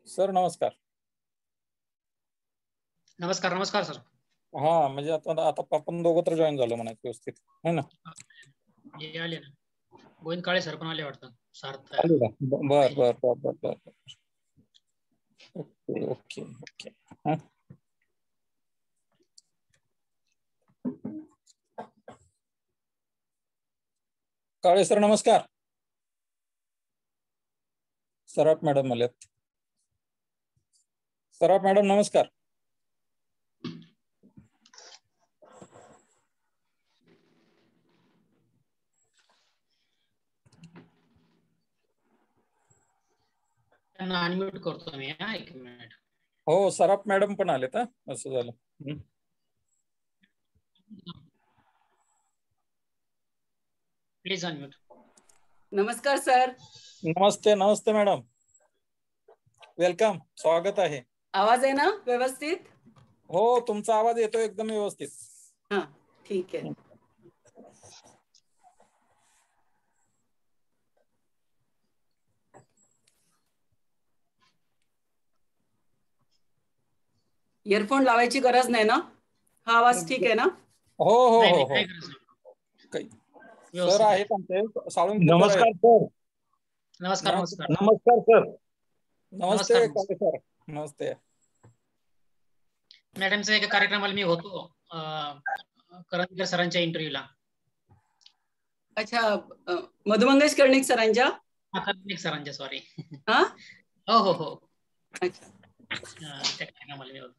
Sir नमस्कार. नमस्कार नमस्कार सर. हा म्हणजे आता आपण दोघं तर जॉईन झालो म्हणा व्यवस्थित है ना. हे आले ना, गोविंद काळे सर पण आले वाटतं. सार्थ आले का? बर बर बर बर बर. Okay okay okay. हा. काळे सर नमस्कार. सराफ मॅडम आल्यात. सराफ मॅडम नमस्कार. त्यांना अनम्यूट करतो मी. हा, एक मिनिट. हो सराफ मॅडम पण आलेत. हा असं झालं. Please unmute. नमस्कार सर. नमस्ते नमस्ते मॅडम. वेलकम. स्वागत आहे. आवाज आहे ना व्यवस्थित? हो तुमचा आवाज येतो एकदम व्यवस्थित. हा ठीक आहे. इयरफोन लावायची गरज नाही ना? हा आवाज ठीक आहे ना? हो हो नाही, हो नाही, हो. काही गरज नाही. काही सर व्यवस्थित आहे. आहेत आमचे साळुंखे सर नमस्कार आहेत. सर. नमस्कार नमस्कार. नमस्कार सर. नमस्ते नमस्कार. काळे सर. नमस्ते. मॅडमच्या एका कार्यक्रमाला मी होतो, करंदीकर सरांच्या इंटरव्ह्यूला. अच्छा, मधुमंगेश कर्णिक सरांच्या? कर्णिक सरांच्या, सॉरी. हा हो हो हो. अच्छा. त्या कार्यक्रमाला मी होतो.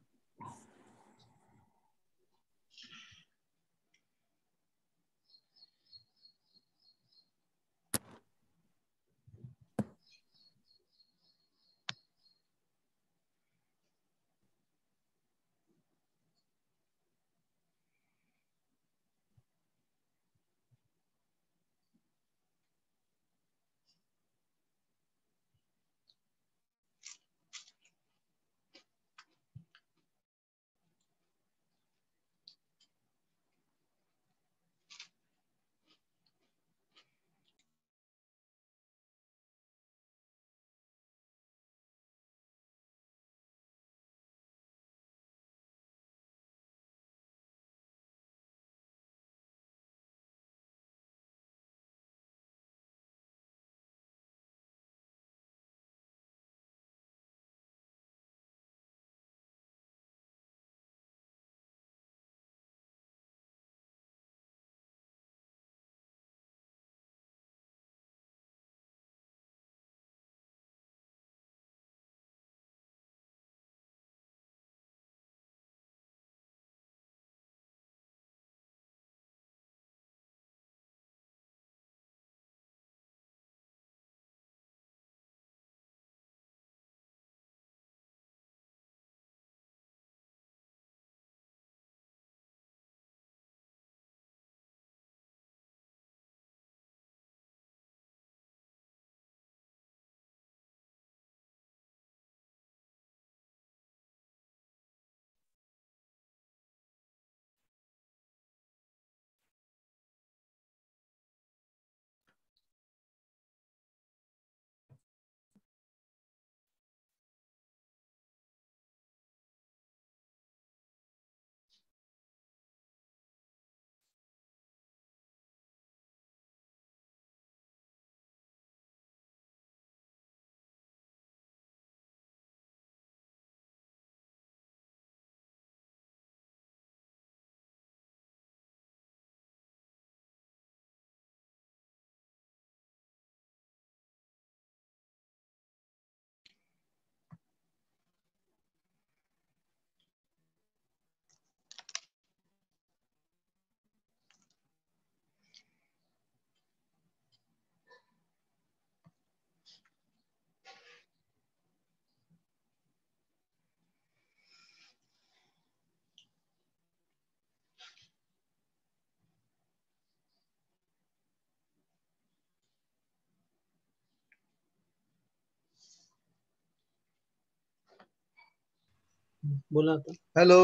बोला. हॅलो.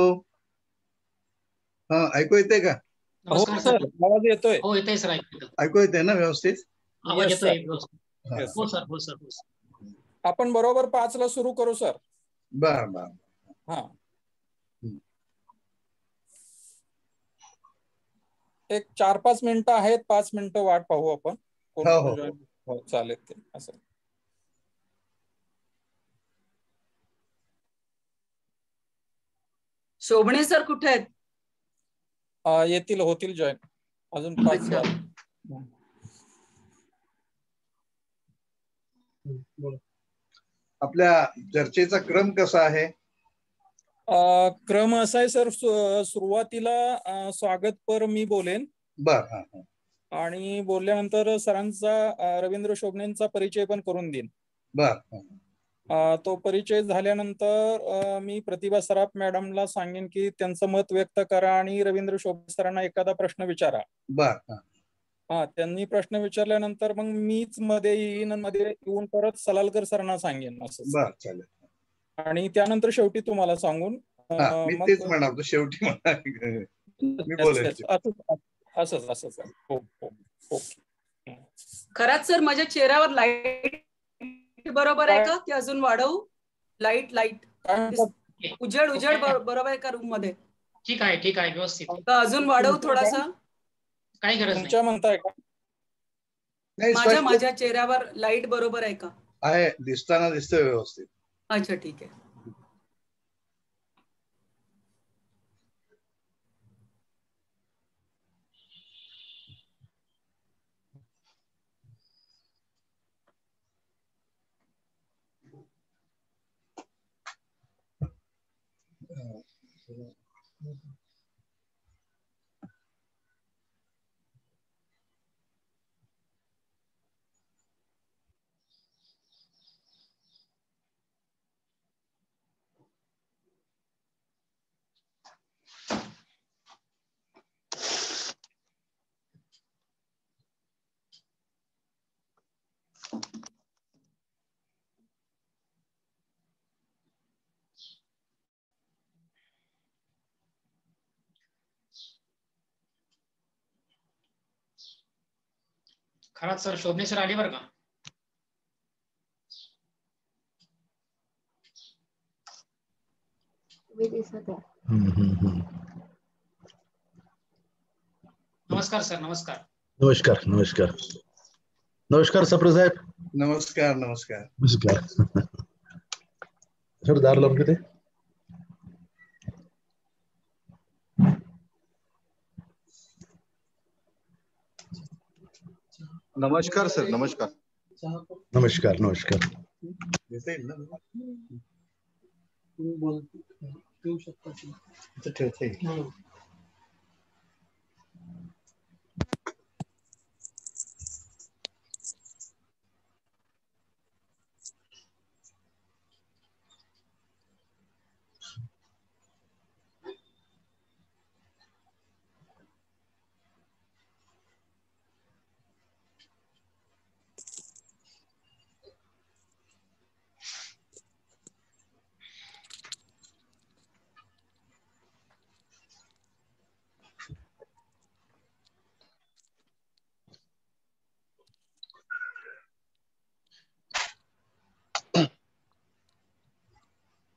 हा ऐकू येते का? नमस्कार हो सर आवाज येतोय. हो येतोय सर. ऐकू येते ना व्यवस्थित? आवाज Yes, येतोय sir. व्यवस्थित. Yes, हो sir. सर हो सर हो सर. आपण बरोबर 5ला सुरू करू सर. बर बर. हा, एक 4-5 मिनिटं आहेत, 5 मिनिटं वाट पाहू आपण. कोण हो, कोण हो. join हो, चालेल ते असं. शोभणे सर कुठे आहेत? येतील, होतील जॉईन अजून 5 अच्छा. वाजता. आपल्या चर्चेचा क्रम कसा आहे? क्रम असा आहे सर, सुरुवातीला स्वागतपर मी बोलेन. बर. हा हा. आणि बोलल्यानंतर सरांचा रवींद्र शोभणेंचा परिचय पण करून देईन. बर. तो परिचय झाल्यानंतर मी प्रतिभा सराफ मॅडमला सांगेन की त्यांचं मत व्यक्त करा आणि रवींद्र शोभणे सरांना एखादा प्रश्न विचारा. बर. त्यांनी प्रश्न विचारल्यानंतर मग मीच मध्ये येईन, मध्ये येऊन परत सलालकर सरांना सांगेन असं. बर, चालेल. आणि त्यानंतर शेवटी तुम्हाला सांगून मी तेच म्हणालो, शेवटी म्हणा मी बोलायचे. असंच. हो हो हो. खरंच सर माझ्या चेहऱ्यावर लाईट बरोबर आहे का की अजून वाढवू? लाईट उजेड बरोबर आहे का रूम मध्ये? ठीक आहे व्यवस्थित. का अजून वाढवू थोडासा? काही गरज नाही. तुमच्या म्हणताय का? माझ्या चेहऱ्यावर लाईट बरोबर आहे का? आहे, दिसताना दिसतंय व्यवस्थित. अच्छा, ठीक आहे. खरंच सर, शोभणे सर आले बरं का. नमस्कार सर. नमस्कार सप्रे साहेब. नमस्कार. सर दार लावून घेते. नमस्कार सर. नमस्कार.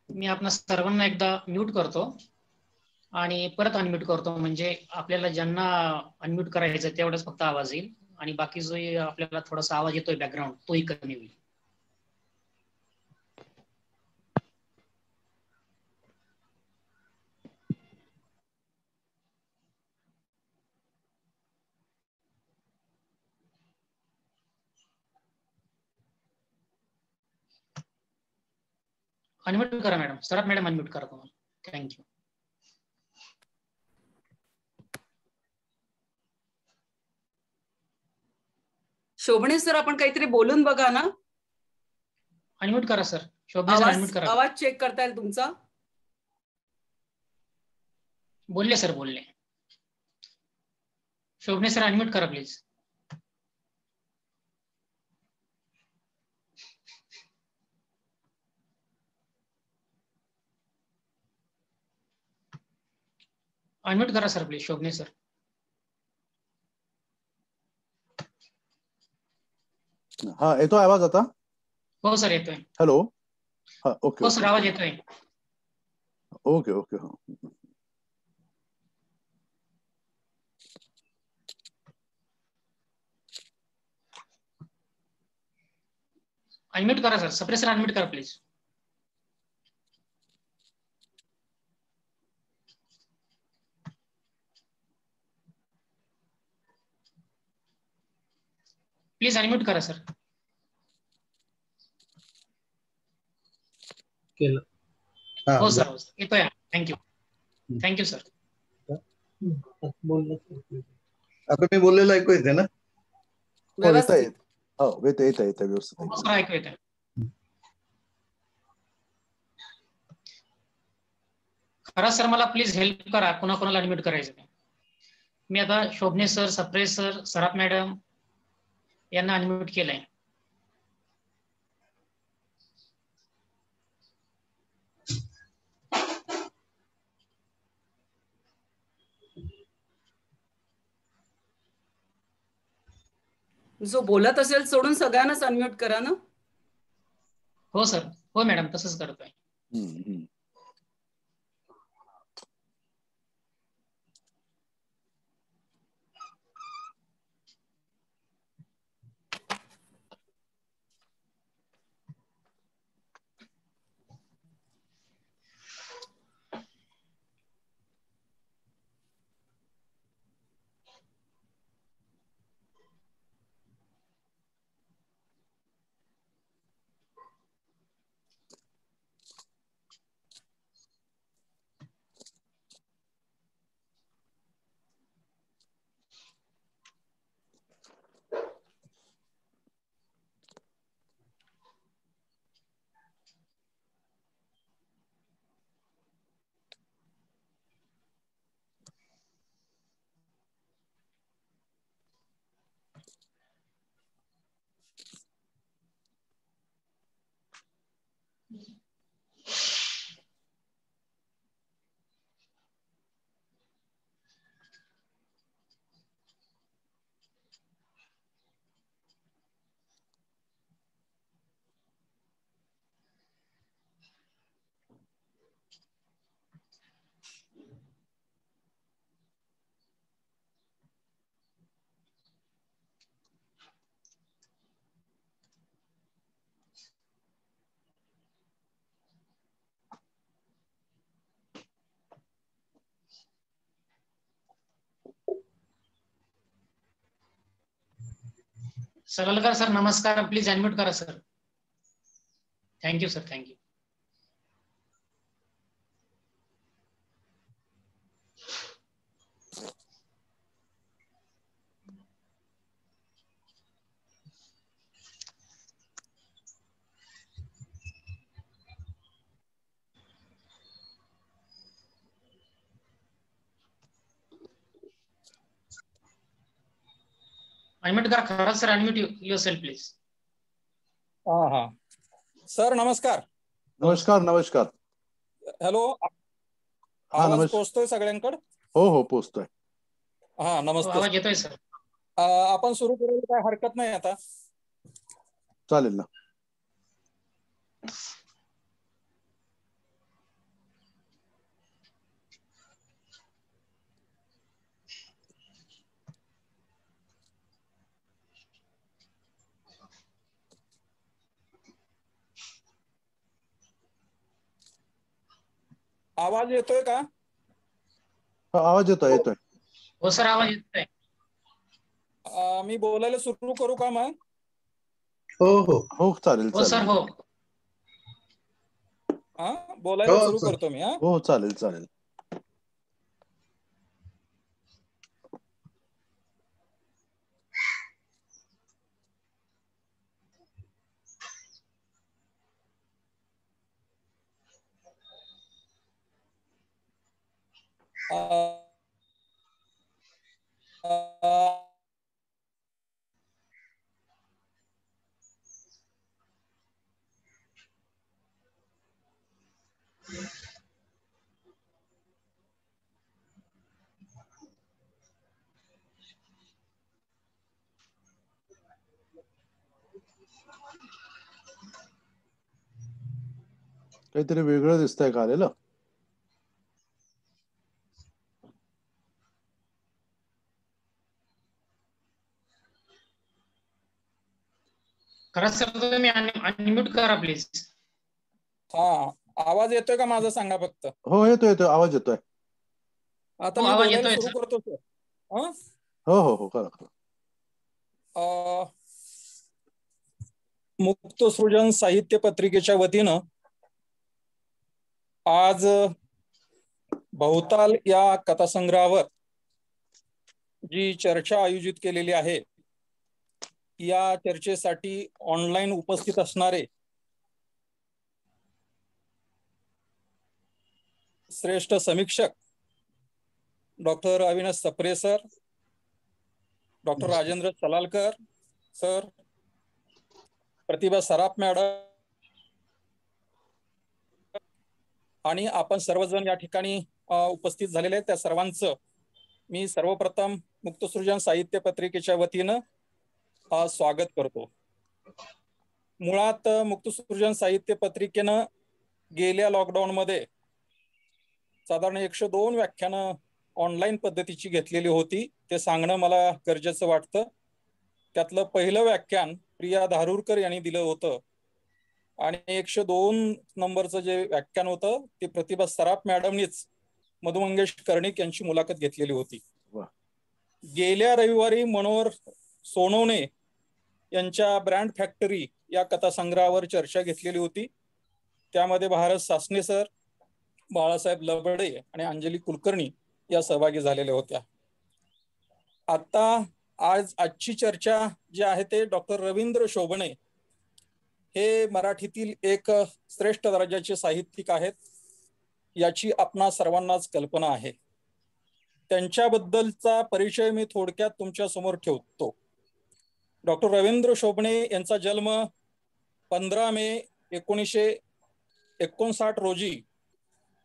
मी आपणा सर्वांना एकदा म्यूट करतो आणि परत अनम्यूट करतो, म्हणजे आपल्याला ज्यांना अनम्यूट करायचं तेवढाच फक्त आवाज येईल आणि बाकी जो आपल्याला थोडासा आवाज येतोय बॅकग्राऊंड तोही कमी होईल. अनम्यूट करा मॅडम. सराफ मॅडम अनम्यूट करा तुम्हाला. थँक्यू. शोभणे सर आपण काहीतरी बोलून बघा ना. अनम्यूट करा सर. शोभणे सर अनम्यूट करा. आवाज चेक करता येईल तुमचा? बोलले सर, बोलले. शोभणे सर अनम्यूट करा प्लीज. अनम्यूट करा सर प्लीज, शोभणे सर. हा, येतो आवाज आता? हो सर येतोय. हॅलो. हा ओके हो सर आवाज येतोय. Okay okay. हा अनम्यूट करा सर. सप्रेसर अनम्यूट करा प्लीज. प्लीज अनम्यूट करा सर. केलं. हो सर येतोय. थँक्यू. Thank you sir. आता मी बोललेलं ऐकू येते ना? हो येत आहे. व्यवस्थित. हो येत आहे व्यवस्थित. हो सर ऐकू येतंय. खरा सर मला प्लीज हेल्प करा. कोणाकोणाला अनम्यूट करायचं ते. मी आता शोभने सर, सप्रेस सर, सराफ मॅडम यांना अनम्यूट केलंय. जो बोलत असेल सोडून सगळ्यांनाच अनम्यूट करा ना. हो सर. हो मॅडम तसंच करतोय. सगळकर सर नमस्कार. प्लीज अनम्यूट करा sir. Thank you sir. Thank you. Unmute करा. खरा सर अनम्यूट युअरसेल्फ प्लीज. हा सर नमस्कार. नमस्कार. नमस्कार. हॅलो. हा आवाज पोहोचतोय सगळ्यांकडे? हो पोहोचतोय. हा नमस्ते. आवाज येतोय सर. आपण सुरू करायला काय हरकत नाही आता? चालेल ना. आवाज येतोय का? आवाज येतोय. हो सर आवाज येतोय. मी बोलायला सुरू करू का मग? हो चालेल. हो सर. हो बोलायला सुरू करतो मी. हो चालेल. काहीतरी वेगळं दिसतंय का आलेलं? खरंच सर तुम्ही अनम्यूट करा प्लीज. हा, आवाज येतोय का माझा सांगा फक्त. हो येतोय येतोय, आवाज येतोय. आता हो, मी आवाज बोलायला येतोय सुरू सर. करतो सर. हो हो हो, करा करा. मुक्त सृजन साहित्य पत्रिकेच्या वतीनं आज बहुताल या कथासंग्रहावर जी चर्चा आयोजित केलेली आहे, या चर्चेसाठी ऑनलाईन उपस्थित असणारे श्रेष्ठ समीक्षक doctor Avinash Sapre sir, doctor Rajendra Salalkar sir, Pratibha Saraf madam आणि आपण सर्वजण या ठिकाणी उपस्थित झालेले आहेत, त्या सर्वांचं मी सर्वप्रथम मुक्तसृजन साहित्य पत्रिकेच्या वतीनं स्वागत करतो. मुळात मुक्तसृजन साहित्य पत्रिकेनं गेल्या लॉकडाऊनमध्ये साधारण 102 व्याख्यानं ऑनलाईन पद्धतीची घेतलेली होती. ते सांगणं मला गरजेचं वाटतं. त्यातलं पहिलं व्याख्यान प्रिया धारूरकर यांनी दिलं होतं आणि 102 नंबरचं जे व्याख्यान होतं ते प्रतिभा सराफ मॅडमनीच मधु मंगेश कर्णिक यांची मुलाखत घेतलेली होती. गेल्या रविवारी मनोहर सोनवणे यांच्या ब्रँड फॅक्टरी या कथासंग्रहावर चर्चा घेतलेली होती. त्यामध्ये भारत सासने सर, बाळासाहेब लबडे आणि अंजली कुलकर्णी या सहभागी झालेल्या होत्या. आता आजची चर्चा जी आहे ते डॉक्टर रवींद्र शोभणे हे मराठीतील एक श्रेष्ठ दर्जाचे साहित्यिक आहेत, याची आपणा सर्वांनाच कल्पना आहे. त्यांच्याबद्दलचा परिचय मी थोडक्यात तुमच्या समोर ठेवतो. डॉक्टर रवींद्र शोभणे यांचा जन्म 15 मे 1959 रोजी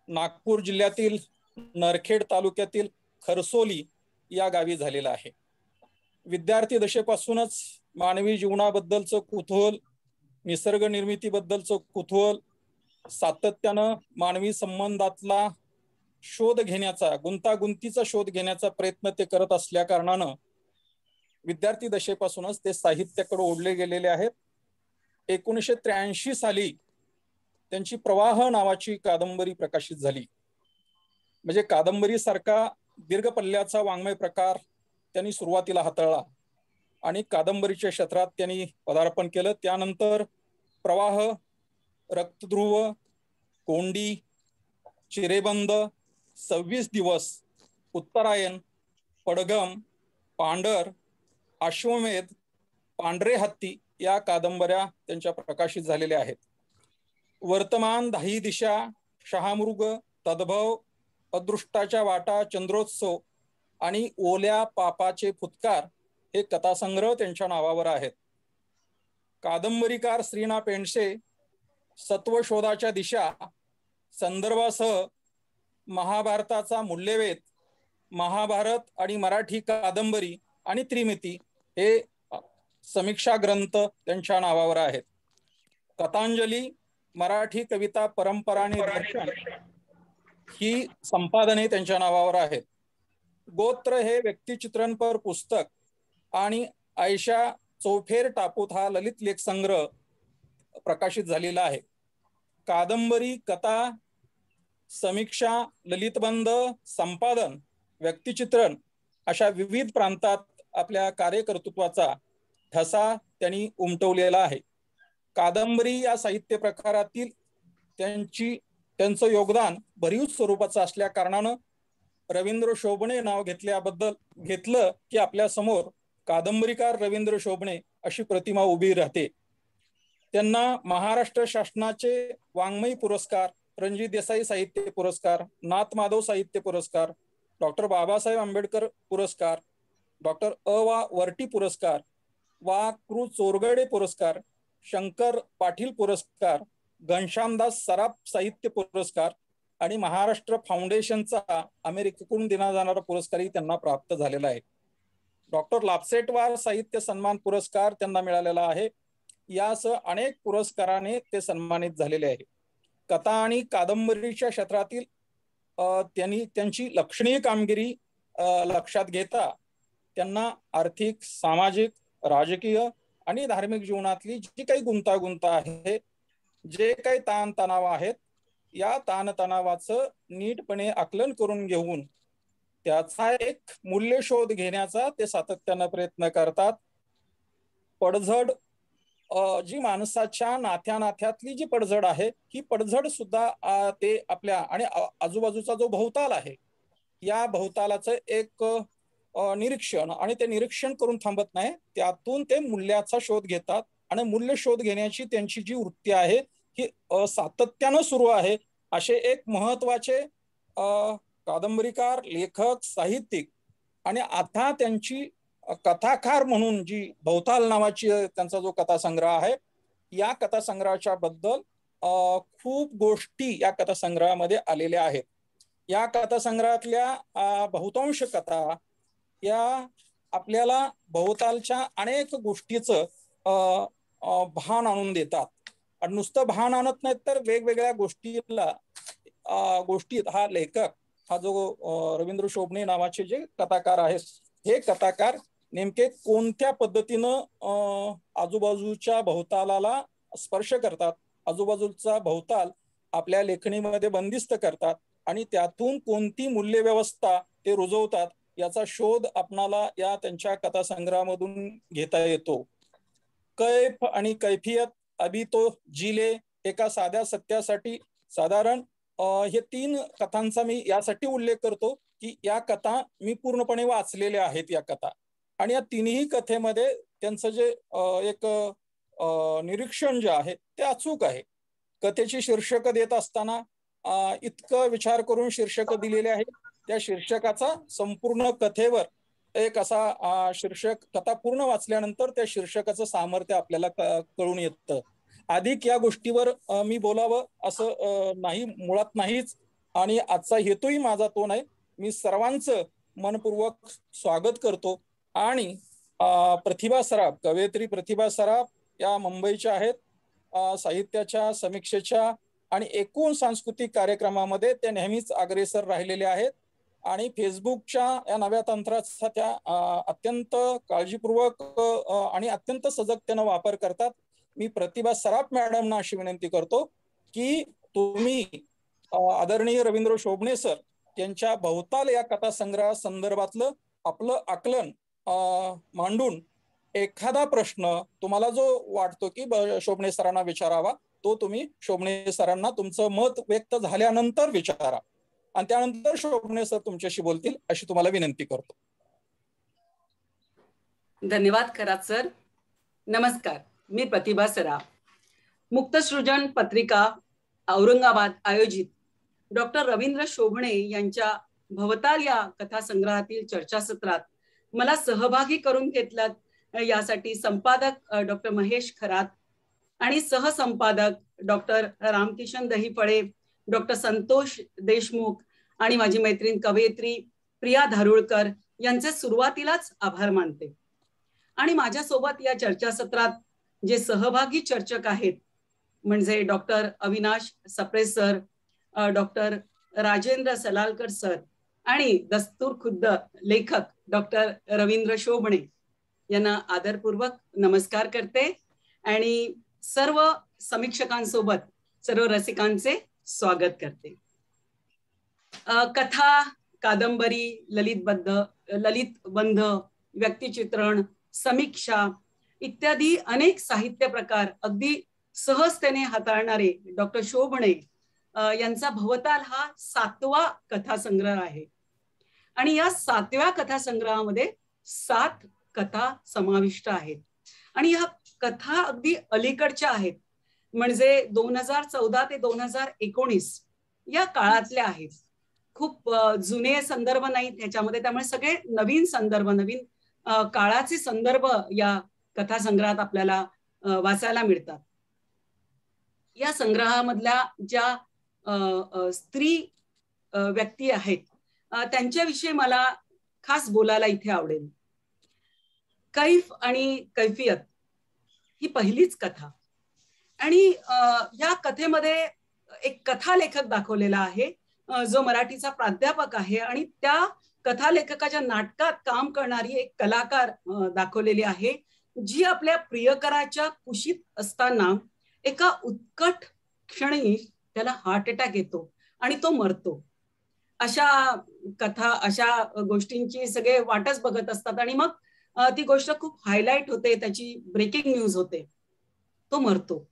नागपूर जिल्ह्यातील नरखेड तालुक्यातील खरसोली या गावी झालेला आहे. विद्यार्थी दशेपासूनच मानवी जीवनाबद्दलचं कुतूहल, निसर्ग निर्मितीबद्दलचं कुतूहल, सातत्यानं मानवी संबंधातला शोध घेण्याचा, गुंतागुंतीचा शोध घेण्याचा प्रयत्न ते करत असल्या कारणानं विद्यार्थी दशेपासूनच ते साहित्याकडे ओढले गेलेले आहेत. 1983 साली त्यांची प्रवाह नावाची कादंबरी प्रकाशित झाली. म्हणजे कादंबरी सारखा दीर्घ पल्ल्याचा वाङ्मय प्रकार त्यांनी सुरुवातीला हाताळला आणि कादंबरीच्या क्षेत्रात त्यांनी पदार्पण केलं. त्यानंतर प्रवाह, रक्तध्रुव, कोंडी, चिरेबंद, 26 दिवस, उत्तरायण, पडगम, पांढर, अश्वमेध, पांढरे हत्ती या कादंबऱ्या त्यांच्या प्रकाशित झालेल्या आहेत. वर्तमान, दाही दिशा, शहामृग, तद्भव, अदृष्टाच्या वाटा, चंद्रोत्सव आणि ओल्या पापाचे फुत्कार हे कथासंग्रह त्यांच्या नावावर आहेत. कादंबरीकार श्रीना पेंडसे सत्वशोधाच्या दिशा संदर्भासह महाभारताचा मूल्यवेध, महाभारत आणि मराठी कादंबरी आणि त्रिमिती हे समीक्षा ग्रंथ त्यांच्या नावावर आहेत. कथांजली, मराठी कविता परंपरा आणि दर्शन ही संपादने त्यांच्या नावावर आहेत. गोत्र हे व्यक्तिचित्रणपर पुस्तक आणि आयशा चौफेर टापूत हा ललित लेख संग्रह प्रकाशित झालेला आहे. कादंबरी, कथा, समीक्षा, ललितबंध, संपादन, व्यक्तिचित्रण अशा विविध प्रांतात आपल्या कार्यकर्तृत्वाचा ठसा त्यांनी उमटवलेला आहे. कादंबरी या साहित्य प्रकारातील त्यांचं योगदान भरीव स्वरूपाचं असल्या कारणानं रवींद्र शोभणे नाव घेतलं की आपल्या समोर कादंबरीकार रवींद्र शोभणे अशी प्रतिमा उभी राहते. त्यांना महाराष्ट्र शासनाचे वाङ्मयी पुरस्कार, रणजित देसाई साहित्य पुरस्कार, नाथ माधव साहित्य पुरस्कार, डॉक्टर बाबासाहेब आंबेडकर पुरस्कार, डॉक्टर वा वर्टी पुरस्कार, वा कृ चोरगडे पुरस्कार, शंकर पाटील पुरस्कार, घनश्यामदास सराफ साहित्य पुरस्कार आणि महाराष्ट्र फाउंडेशनचा अमेरिकेकडून दिला जाणारा पुरस्कारही त्यांना प्राप्त झालेला आहे. डॉक्टर लापसेटवार साहित्य सन्मान पुरस्कार त्यांना मिळालेला आहे. यासह अनेक पुरस्काराने ते सन्मानित झालेले आहे. कथा आणि कादंबरीच्या क्षेत्रातील त्यांची लक्षणीय कामगिरी लक्षात घेता त्यांना आर्थिक, सामाजिक, राजकीय आणि धार्मिक जीवनातली जी काही गुंतागुंत आहे, जे काही ताणतणाव आहेत, या ताणतणावाचं नीटपणे आकलन करून घेऊन त्याचा एक मूल्य शोध घेण्याचा ते सातत्यानं प्रयत्न करतात. पडझड जी माणसाच्या नात्यातली जी पडझड आहे, ही पडझड सुद्धा ते आपल्या आणि आजूबाजूचा जो भोवताल आहे, या भोवतालाचं एक निरीक्षण, आणि ते निरीक्षण करून थांबत नाही, त्यातून ते मूल्याचा शोध घेतात. आणि मूल्य शोध घेण्याची त्यांची जी वृत्ती आहे ही सातत्यानं सुरू आहे. असे एक महत्वाचे कादंबरीकार, लेखक, साहित्यिक आणि आता त्यांची कथाकार म्हणून जी भवताल नावाची त्यांचा जो कथासंग्रह आहे, या कथासंग्रहाच्या बद्दल खूप गोष्टी या कथासंग्रहामध्ये आलेल्या आहेत. या कथासंग्रहातल्या बहुतांश कथा या आपल्याला भोवतालच्या अनेक गोष्टीचं भान आणून देतात. आणि नुसतं भान आणत नाहीत, तर वेगवेगळ्या गोष्टीत हा लेखक, हा जो रवींद्र शोभणे नावाचे जे कथाकार आहेत, हे कथाकार नेमके कोणत्या पद्धतीनं आजूबाजूच्या भोवतालाला स्पर्श करतात, आजूबाजूचा भोवताल आपल्या लेखणीमध्ये बंदिस्त करतात आणि त्यातून कोणती मूल्यव्यवस्था ते रुजवतात, याचा शोध आपणाला या त्यांच्या कथासंग्रहामधून घेता येतो. कैफ आणि कैफियत, अभी तो जिले, एका साध्या सत्यासाठी, साधारण हे 3 कथांचा मी यासाठी उल्लेख करतो की या कथा मी पूर्णपणे वाचलेल्या आहेत या कथा. आणि या तिन्ही कथेमध्ये त्यांचं जे एक निरीक्षण जे आहे ते अचूक आहे. कथेची शीर्षक देत असताना इतकं विचार करून शीर्षक दिलेले आहे, त्या शीर्षकाचा संपूर्ण कथेवर एक असा शीर्षक, कथा पूर्ण वाचल्यानंतर त्या शीर्षकाचं सामर्थ्य आपल्याला कळून येतं. अधिक या गोष्टीवर मी बोलावं असं नाही, मुळात नाहीच, आणि आजचा हेतूही माझा तो नाही. मी सर्वांचं मनपूर्वक स्वागत करतो. आणि प्रतिभा सराफ, कवयित्री प्रतिभा सराफ या मुंबईच्या आहेत. साहित्याच्या, समीक्षेच्या आणि एकूण सांस्कृतिक कार्यक्रमामध्ये त्या नेहमीच अग्रेसर राहिलेले आहेत. आणि फेसबुकच्या या नव्या तंत्राचा त्या अत्यंत काळजीपूर्वक आणि अत्यंत सजगतेनं वापर करतात. मी प्रतिभा सराफ मॅडमना अशी विनंती करतो की तुम्ही आदरणीय रवींद्र शोभणे सर यांच्या भवताल या कथासंग्रहा संदर्भातलं आपलं आकलन मांडून एखादा प्रश्न तुम्हाला जो वाटतो की शोभणे सरांना विचारावा, तो तुम्ही शोभणे सरांना तुमचं मत व्यक्त झाल्यानंतर विचारा आणि त्यानंतर शोभणे सर तुमच्याशी बोलतील, अशी तुम्हाला विनंती करतो. धन्यवाद खरात सर. नमस्कार, मी प्रतिभा सराफ. मुक्तसृजन पत्रिका औरंगाबाद आयोजित डॉक्टर रवींद्र शोभणे यांच्या भवताल या कथासंग्रहातील चर्चासत्रात मला सहभागी करून घेतलं यासाठी संपादक डॉक्टर महेश खरात आणि सहसंपादक डॉक्टर रामकिशन दहीफळे, डॉक्टर संतोष देशमुख आणि माझी मैत्रीण कवयित्री प्रिया धारुळकर यांचे सुरुवातीलाच आभार मानते. आणि माझ्यासोबत या चर्चासत्रात जे सहभागी चर्चक आहेत म्हणजे doctor Avinash Sapre sir, doctor Rajendra Salalkar sir आणि दस्तूर खुद्द लेखक डॉक्टर रवींद्र शोभणे यांना आदरपूर्वक नमस्कार करते आणि सर्व समीक्षकांसोबत सर्व रसिकांचे स्वागत करते. कथा, कादंबरी, ललितबंध, व्यक्तिचित्रण, समीक्षा इत्यादी अनेक साहित्य प्रकार अगदी सहजतेने हाताळणारे डॉक्टर शोभणे यांचा भवताल हा 7वा कथासंग्रह आहे. आणि या 7व्या कथासंग्रहामध्ये 7 कथा समाविष्ट आहेत. आणि ह्या कथा अगदी अलीकडच्या आहेत, म्हणजे 2014 ते 2019 या काळातल्या आहेत. खूप जुने संदर्भ नाहीत ह्याच्यामध्ये, त्यामुळे सगळे नवीन संदर्भ, नवीन काळाचे संदर्भ या कथासंग्रहात आपल्याला वाचायला मिळतात. या संग्रहामधल्या ज्या स्त्री व्यक्ती आहेत त्यांच्याविषयी मला खास बोलायला इथे आवडेल. कैफ आणि कैफियत ही पहिलीच कथा. आणि या कथेमध्ये एक कथालेखक दाखवलेला आहे, जो मराठीचा प्राध्यापक आहे, आणि त्या कथालेखकाच्या नाटकात काम करणारी एक कलाकार दाखवलेली आहे, जी आपल्या प्रियकराच्या कुशीत असताना एका उत्कट क्षणी त्याला हार्ट अटॅक येतो आणि तो मरतो. अशा कथा, अशा गोष्टींची सगळे वाटच बघत असतात आणि मग ती गोष्ट खूप हायलाइट होते, त्याची ब्रेकिंग न्यूज होते, तो मरतो.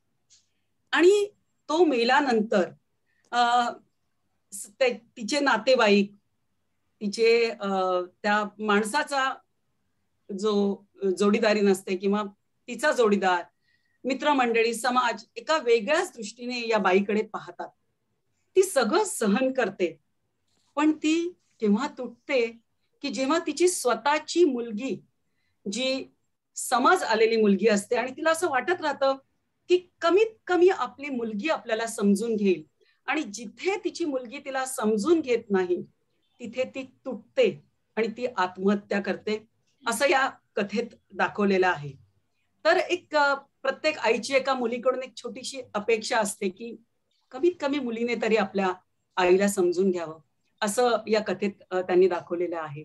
आणि तो मेल्यानंतर तिचे नातेवाईक, तिचे त्या माणसाचा जो जोडीदारी नसते किंवा तिचा जोडीदार, मित्रमंडळी, समाज एका वेगळ्याच दृष्टीने या बाईकडे पाहतात. ती सगळं सहन करते, पण ती केव्हा तुटते की जेव्हा तिची स्वतःची मुलगी, जी समज आलेली मुलगी असते, आणि तिला असं वाटत राहतं की कमीत कमी आपली मुलगी आपल्याला समजून घेईल, आणि जिथे तिची मुलगी तिला समजून घेत नाही तिथे ती तुटते आणि ती आत्महत्या करते, असं या कथेत दाखवलेलं आहे. तर एक प्रत्येक आईची एका मुलीकडून एक छोटीशी अपेक्षा असते की कमीत कमी मुलीने तरी आपल्या आईला समजून घ्यावं, असं या कथेत त्यांनी दाखवलेलं आहे.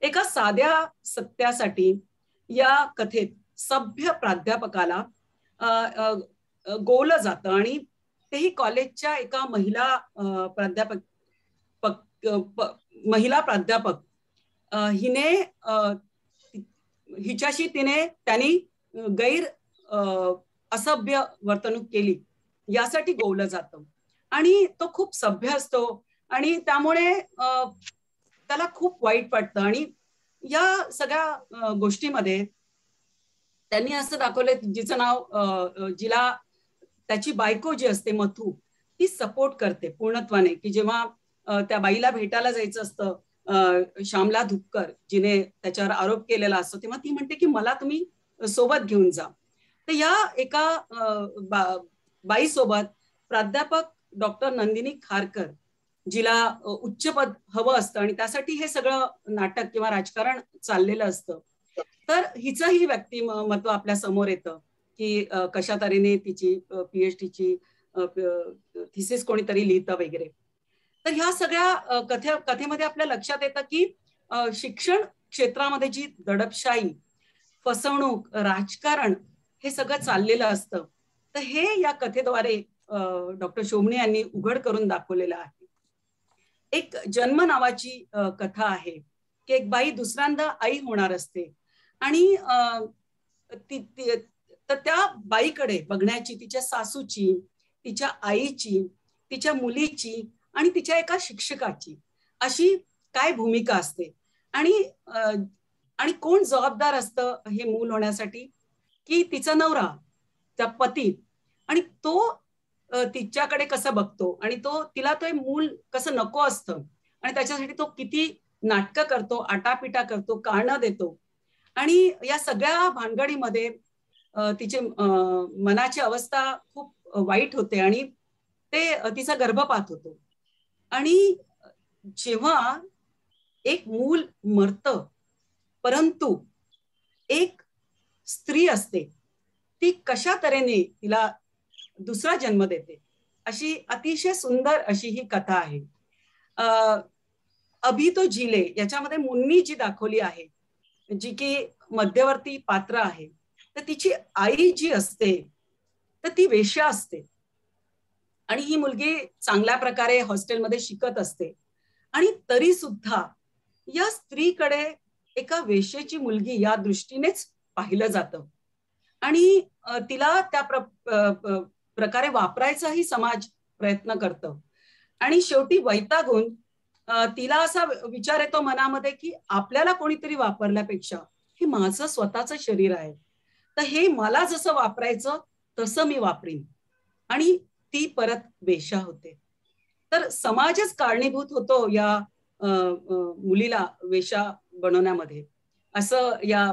एका साध्या सत्यासाठी या कथेत सभ्य प्राध्यापकाला गोवलं जातं, आणि तेही कॉलेजच्या एका महिला प्राध्यापक हिच्याशी त्यांनी गैर असभ्य वर्तणूक केली यासाठी गोवलं जातं. आणि तो खूप सभ्य असतो आणि त्यामुळे त्याला खूप वाईट वाटतं. आणि या सगळ्या गोष्टीमध्ये त्यांनी असं दाखवलं, जिचं नाव जिला त्याची बायको जी असते मथू, ती सपोर्ट करते पूर्णत्वाने, की जेव्हा त्या बाईला भेटायला जायचं असतं श्यामला धुक्कर, जिने त्याच्यावर आरोप केलेला असतो, तेव्हा ती म्हणते की मला तुम्ही सोबत घेऊन जा. तर या एका बाई सोबत प्राध्यापक डॉक्टर नंदिनी खारकर, जिला उच्चपद हवं असतं आणि त्यासाठी हे सगळं नाटक किंवा राजकारण चाललेलं असतं, तर हिचंही व्यक्तिमत्व आपल्या समोर येतं की कशा तऱ्हेने तिची PhDची थिसिस कोणीतरी लिहितं वगैरे. तर ह्या सगळ्या कथेमध्ये आपल्या लक्षात येतं की शिक्षण क्षेत्रामध्ये जी दडपशाही, फसवणूक, राजकारण हे सगळं चाललेलं असतं. तर हे या कथेद्वारे डॉक्टर शोभणे यांनी उघड करून दाखवलेलं आहे. एक जन्म नावाची कथा आहे की एक बाई दुसऱ्यांदा आई होणार असते, आणि तर त्या बाईकडे बघण्याची तिच्या सासूची, तिच्या आईची, तिच्या मुलीची आणि तिच्या एका शिक्षकाची अशी काय भूमिका असते, आणि कोण जबाबदार असतं हे मूल होण्यासाठी, की तिचा नवरा, त्या पती, आणि तो तिच्याकडे कसं बघतो, आणि तो तिला तो मूल कसं नको असतं आणि त्याच्यासाठी तो किती नाटकं करतो, आटापिटा करतो, कारणं देतो. आणि या सगळ्या भानगडीमध्ये तिचे मनाची अवस्था खूप वाईट होते आणि तिचा गर्भपात होतो. आणि जेव्हा एक मूल मरतं, परंतु एक स्त्री असते, ती कशा तऱ्हेने तिला दुसरा जन्म देते, अशी अतिशय सुंदर अशी ही कथा आहे. अभी तो जिले याच्यामध्ये मुन्नी जी दाखवली आहे, जी की मध्यवर्ती पात्र आहे, तर तिची आई जी असते तर ती वेश्या असते, आणि ही मुलगी चांगल्या प्रकारे हॉस्टेलमध्ये शिकत असते, आणि तरी सुद्धा या स्त्रीकडे एका वेश्येची मुलगी या दृष्टीनेच पाहिलं जातं, आणि तिला त्या प्रकारे वापरायचाही समाज प्रयत्न करतो. आणि शेवटी वैतागून तिला असा विचार येतो मनामध्ये की आपल्याला कोणीतरी वापरल्यापेक्षा हे माझं स्वतःचं शरीर आहे, तर हे मला जसं वापरायचं तसं मी वापरीन, आणि ती परत वेश्या होते. तर समाजच कारणीभूत होतो या मुलीला वेश्या बनवण्यामध्ये, असं या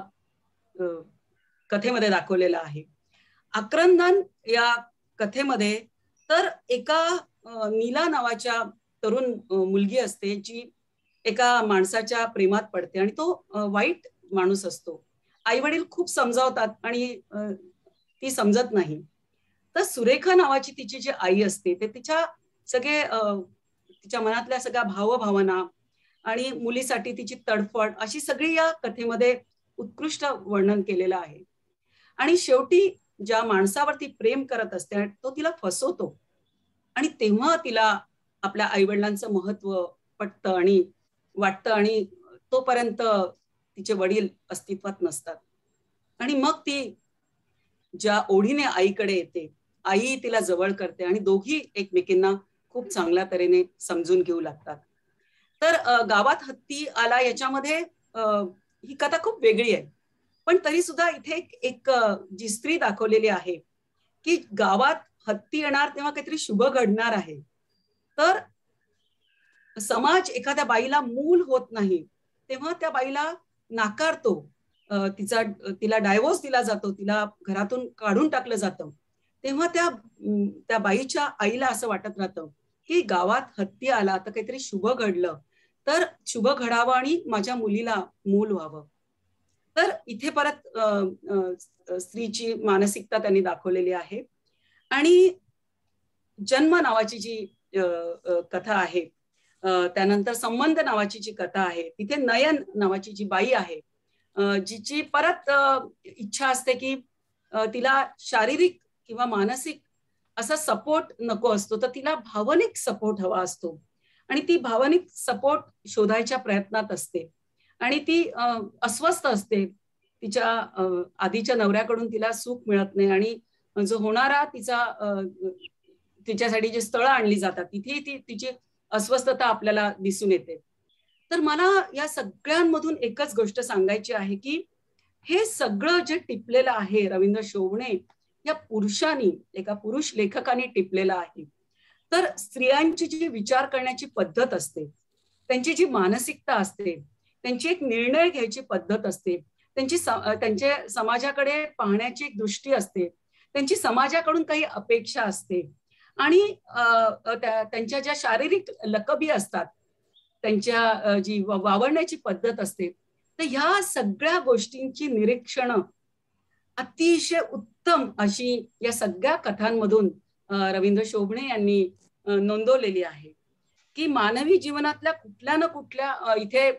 कथेमध्ये दाखवलेलं आहे. आक्रंदन या कथेमध्ये तर एका नीला नावाच्या तरुण मुलगी असते, जी एका माणसाच्या प्रेमात पडते, आणि तो वाईट माणूस असतो. आई वडील खूप समजावतात आणि ती समजत नाही. तर सुरेखा नावाची तिची जी आई असते, ते तिच्या सगळे तिच्या मनातल्या सगळ्या भावभावना आणि मुलीसाठी तिची तडफड अशी सगळी या कथेमध्ये उत्कृष्ट वर्णन केलेलं आहे. आणि शेवटी ज्या माणसावरती प्रेम करत असते तो तिला फसवतो आणि तेव्हा तिला आपल्या आईवडिलांचं महत्व पटतं आणि वाटतं, आणि तोपर्यंत तिचे वडील अस्तित्वात नसतात. आणि मग ती ज्या ओढीने आईकडे येते, आई तिला जवळ करते आणि दोघी एकमेकींना खूप चांगल्या तऱ्हेने समजून घेऊ लागतात. तर गावात हत्ती आला याच्यामध्ये ही कथा खूप वेगळी आहे, पण तरी सुद्धा इथे एक जी स्त्री दाखवलेली आहे की गावात हत्ती येणार तेव्हा काहीतरी शुभ घडणार आहे. तर समाज एखाद्या बाईला मूल होत नाही तेव्हा त्या बाईला नाकारतो, तिला डायव्होर्स दिला जातो, तिला घरातून काढून टाकलं जातं. तेव्हा त्या बाईच्या आईला असं वाटत राहतं की गावात हत्ती आला तर काहीतरी शुभ घडलं, तर शुभ घडावं आणि माझ्या मुलीला मूल व्हावं. तर इथे परत स्त्रीची मानसिकता त्यांनी दाखवलेली आहे. आणि जन्म नावाची जी कथा आहे, त्यानंतर संबंध नावाची जी कथा आहे, तिथे नयन नावाची जी बाई आहे, जिची परत इच्छा असते की तिला शारीरिक किंवा मानसिक असा सपोर्ट नको असतो, तर तिला भावनिक सपोर्ट हवा असतो आणि ती भावनिक सपोर्ट शोधायच्या प्रयत्नात असते आणि ती अस्वस्थ असते. तिच्या आधीच्या नवऱ्याकडून तिला सुख मिळत नाही आणि जो होणारा तिच्यासाठी जी स्थळं आणली जातात तिथे तिची अस्वस्थता आपल्याला दिसून येते. तर मला या सगळ्यांमधून एकच गोष्ट सांगायची आहे की हे सगळं जे टिपलेलं आहे रवींद्र शोभणे या पुरुषांनी, एका पुरुष लेखकाने टिपलेलं आहे. तर स्त्रियांची जी विचार करण्याची पद्धत असते, त्यांची जी मानसिकता असते, त्यांची एक निर्णय घ्यायची पद्धत असते, त्यांच्या समाजाकडे पाहण्याची एक दृष्टी असते, त्यांची समाजाकडून काही अपेक्षा असते आणि त्यांच्या ज्या शारीरिक लकबी असतात, त्यांच्या जी वावरण्याची पद्धत असते, तर ह्या सगळ्या गोष्टींची निरीक्षणं अतिशय उत्तम अशी या सगळ्या कथांमधून रवींद्र शोभणे यांनी नोंदवलेली आहे की मानवी जीवनातल्या कुठल्या ना कुठल्या, इथे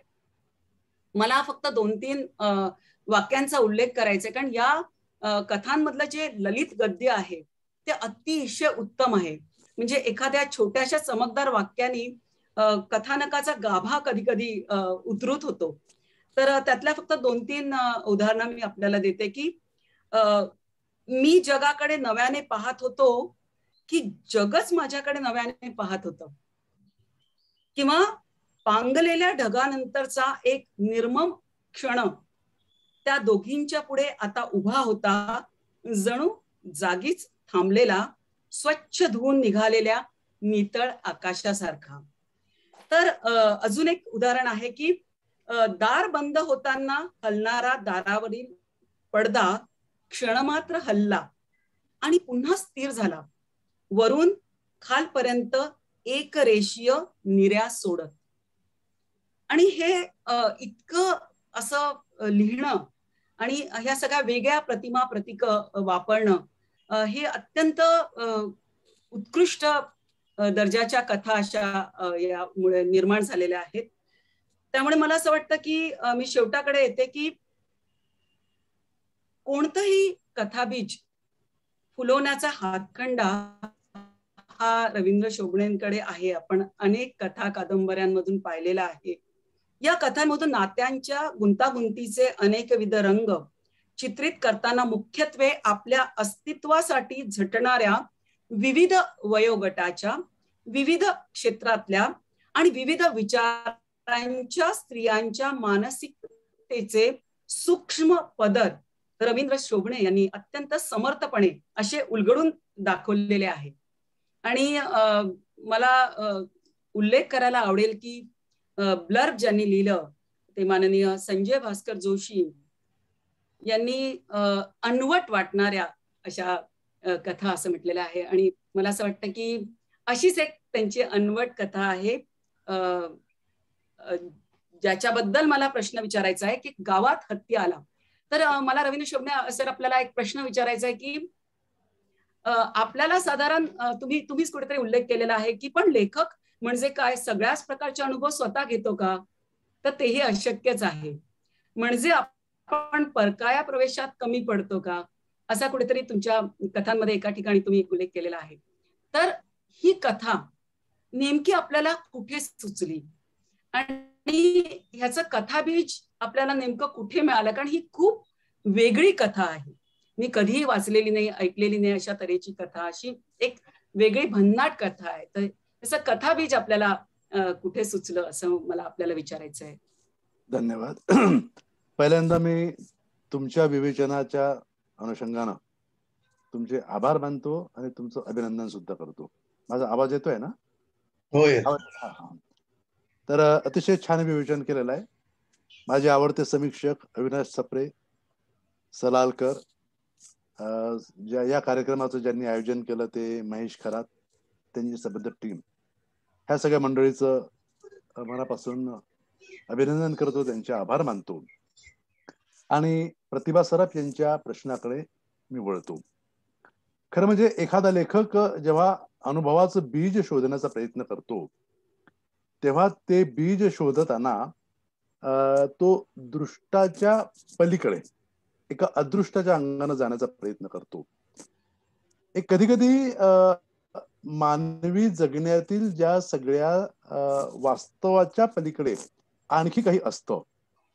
मला फक्त 2-3 वाक्यांचा उल्लेख करायचा आहे, कारण या कथांमधलं जे ललित गद्य आहे ते अतिशय उत्तम आहे. म्हणजे एखाद्या छोट्याशा चमकदार वाक्याने कथानकाचा गाभा कधी कधी उद्धृत होतो. तर त्यातल्या फक्त 2-3 उदाहरणं मी आपल्याला देते की मी जगाकडे नव्याने पाहत होतो की जगच माझ्याकडे नव्याने पाहत होतं, किंवा पांगलेल्या ढगानंतरचा एक निर्मम क्षण त्या दोघींच्या पुढे आता उभा होता, जणू जागीच थांबलेला स्वच्छ धुवून निघालेल्या नितळ आकाशासारखा. तर अजून एक उदाहरण आहे की दार बंद होताना हलणारा दारावरील पडदा क्षणमात्र हलला आणि पुन्हा स्थिर झाला, वरून खालपर्यंत एक रेषीय निर्या सोडत. आणि हे इतकं असं लिहिणं आणि ह्या सगळ्या वेगळ्या प्रतिमा प्रतीक वापरणं हे अत्यंत उत्कृष्ट दर्जाच्या कथा अशा यामुळे निर्माण झालेल्या आहेत. त्यामुळे मला असं वाटतं की मी शेवटाकडे येते की कोणतंही कथाबीज फुलवण्याचा हातखंडा हा रवींद्र शोभणेंकडे आहे. आपण अनेक कथा कादंबऱ्यांमधून पाहिलेला आहे. या कथांमधून नात्यांच्या गुंतागुंतीचे अनेकविध रंग चित्रित करताना मुख्यत्वे आपल्या अस्तित्वासाठी झटणाऱ्या विविध वयोगटाच्या, विविध क्षेत्रातल्या आणि विविध विचारांच्या स्त्रियांच्या मानसिकतेचे सूक्ष्म पदर रवींद्र शोभणे यांनी अत्यंत समर्थपणे असे उलगडून दाखवलेले आहे. आणि मला उल्लेख करायला आवडेल की ब्लर्ब ज्यांनी लिहिलं ते माननीय संजय भास्कर जोशी यांनी अनवट वाटणाऱ्या अशा कथा असं म्हटलेलं आहे. आणि मला असं वाटतं की अशीच एक त्यांची अनवट कथा आहे ज्याच्याबद्दल मला प्रश्न विचारायचा आहे की गावात हत्ती आला. तर मला रवींद्र शोभणे सर आपल्याला एक प्रश्न विचारायचा आहे की आपल्याला साधारण तुम्हीच कुठेतरी उल्लेख केलेला आहे की पण लेखक म्हणजे काय, सगळ्याच प्रकारचे अनुभव स्वतः घेतो का, तर तेही अशक्यच आहे. म्हणजे आपण परकाया प्रवेशात कमी पडतो का, असा कुठेतरी तुमच्या कथांमध्ये एका ठिकाणी तुम्ही उल्लेख केलेला आहे. तर ही कथा नेमकी आपल्याला कुठे सुचली आणि ह्याचं कथाबीज आपल्याला नेमकं कुठे मिळालं, कारण ही खूप वेगळी कथा आहे. मी कधीही वाचलेली नाही, ऐकलेली नाही अशा तऱ्हेची कथा, अशी एक वेगळी भन्नाट कथा आहे. तर त्याचं कथाबीज आपल्याला कुठे सुचलं असं मला आपल्याला विचारायचं आहे. धन्यवाद. पहिल्यांदा मी तुमच्या विवेचनाच्या अनुषंगानं तुमचे आभार मानतो आणि तुमचं अभिनंदन सुद्धा करतो. माझा आवाज येतोय ना? हो. तर अतिशय छान विवेचन केलेलं आहे. माझे आवडते समीक्षक अविनाश सप्रे, सलालकर, या कार्यक्रमाचं ज्यांनी आयोजन केलं ते महेश खरात, त्यांची सबंध टीम, ह्या सगळ्या मंडळीचं मनापासून अभिनंदन करतो, त्यांचे आभार मानतो. आणि प्रतिभा सराफ यांच्या प्रश्नाकडे मी वळतो. खरं म्हणजे एखादा लेखक जेव्हा अनुभवाचं बीज शोधण्याचा प्रयत्न करतो तेव्हा ते बीज शोधताना तो दृष्टाच्या पलीकडे एका अदृष्टाच्या अंगाने जाण्याचा प्रयत्न करतो. एक कधी कधी मानवी जगण्यातील ज्या सगळ्या वास्तवाच्या पलीकडे आणखी काही असतं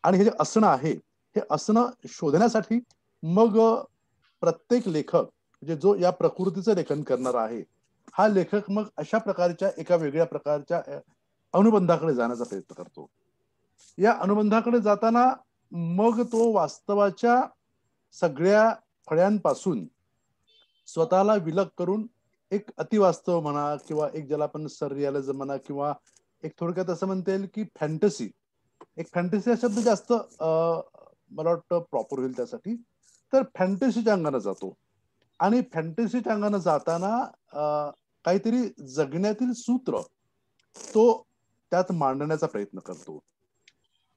आणि हे जे असणं आहे, हे असणं शोधण्यासाठी मग प्रत्येक लेखक म्हणजे जो या प्रकृतीचं लेखन करणारा आहे, हा लेखक मग अशा प्रकारच्या एका वेगळ्या प्रकारच्या अनुबंधाकडे जाण्याचा प्रयत्न करतो. या अनुबंधाकडे जाताना मग तो वास्तवाच्या सगळ्या फळ्यांपासून स्वतःला विलग करून एक अतिवास्तव म्हणा किंवा एक ज्याला आपण सररिअलिझम म्हणा किंवा एक थोडक्यात असं म्हणता येईल की फॅन्टसी, एक फॅन्टसी हा शब्द जास्त मला वाटतं प्रॉपर होईल त्यासाठी. तर फॅन्टसीच्या अंगाने जातो आणि फॅन्टसीच्या अंगाने जाताना काहीतरी जगण्यातील सूत्र तो त्यात मांडण्याचा प्रयत्न करतो.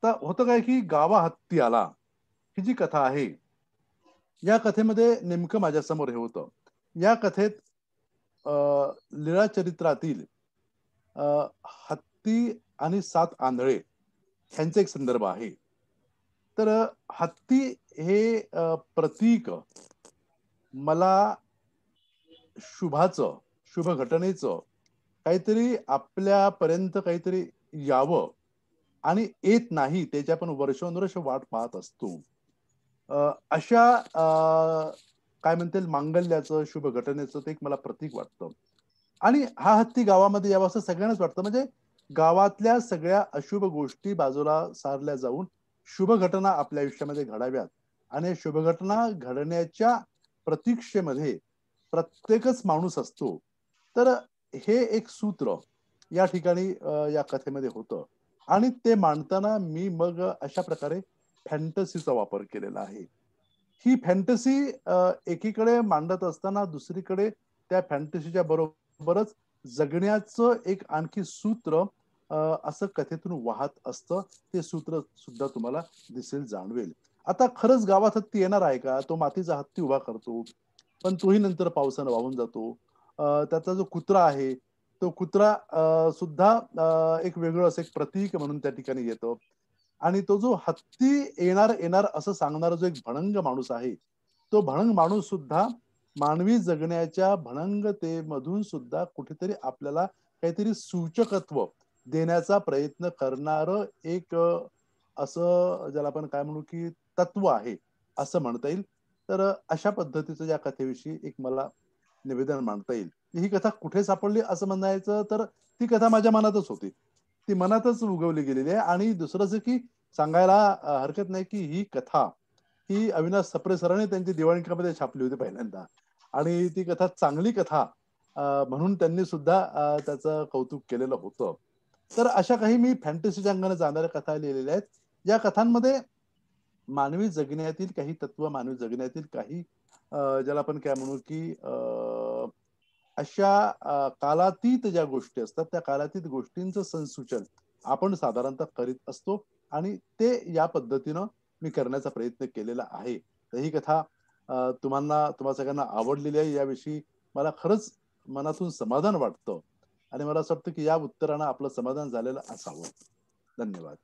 तर होतं काय की गावा हत्ती आला ही जी कथा आहे, या कथेमध्ये नेमकं माझ्या समोर हे होतं. या कथेत लीळा चरित्रातील हत्ती आणि 7 आंधळे ह्यांचा एक संदर्भ आहे. तर हत्ती हे प्रतीक मला शुभाचं, शुभ घटनेचं काहीतरी आपल्यापर्यंत काहीतरी यावं आणि येत नाही, त्याची आपण वर्षानुवर्ष वाट पाहत असतो. अशा काय म्हणतील मांगल्याचं, शुभ घटनेचं ते एक मला प्रतीक वाटतं. आणि हा हत्ती गावामध्ये यावा असं सगळ्यांनाच वाटतं. म्हणजे गावातल्या सगळ्या अशुभ गोष्टी बाजूला सारल्या जाऊन शुभ घटना आपल्या आयुष्यामध्ये घडाव्यात आणि शुभ घटना घडण्याच्या प्रतीक्षेमध्ये प्रत्येकच माणूस असतो. तर हे एक सूत्र या ठिकाणी या कथेमध्ये होतं आणि ते मांडताना मी मग अशा प्रकारे फॅन्टसीचा वापर केलेला आहे. ही फॅन्टसी एकीकडे मांडत असताना दुसरीकडे त्या फॅन्टसीच्या बरोबरच जगण्याचं एक आणखी सूत्र असं कथेतून वाहत असतं. ते सूत्र सुद्धा तुम्हाला दिसेल, जाणवेल. आता खरंच गावात हत्ती येणार आहे का? तो मातीचा हत्ती उभा करतो पण तोही नंतर पावसानं वाहून जातो. त्याचा जो कुत्रा आहे तो कुत्रा सुद्धा एक वेगळं असं एक प्रतीक म्हणून त्या ठिकाणी येतो. आणि तो जो हत्ती येणार येणार असं सांगणारा जो एक भणंग माणूस आहे, तो भणंग माणूस सुद्धा मानवी जगण्याच्या भणंगतेमधून सुद्धा कुठेतरी आपल्याला काहीतरी सूचकत्व देण्याचा प्रयत्न करणारं एक असं ज्याला आपण काय म्हणू की तत्व आहे असं म्हणता येईल. तर अशा पद्धतीचं या कथेविषयी एक मला निवेदन मांडता येईल. ही कथा कुठे सापडली असं म्हणायचं तर ती कथा माझ्या मनातच होती, ती मनातच उगवली गेलेली आहे. आणि दुसरं असं की सांगायला हरकत नाही की ही कथा ही अविनाश सप्रे सरांनी त्यांची दिवाळीमध्ये छापली होती पहिल्यांदा आणि ती कथा चांगली कथा म्हणून त्यांनी सुद्धा त्याचं कौतुक केलेलं होतं. तर अशा काही मी फॅन्टसीच्या अंगाने जाणाऱ्या कथा लिहिलेल्या आहेत. या कथांमध्ये मानवी जगण्यातील काही तत्व, मानवी जगण्यातील काही ज्याला आपण काय म्हणू की अशा कालातीत ज्या गोष्टी असतात त्या कालातीत गोष्टींचं संसूचन आपण साधारणतः करीत असतो आणि ते या पद्धतीनं मी करण्याचा प्रयत्न केलेला आहे. तर ही कथा तुम्हा सगळ्यांना आवडलेली आहे याविषयी मला खरंच मनातून समाधान वाटतं आणि मला असं वाटतं की या उत्तरानं आपलं समाधान झालेलं असावं. धन्यवाद.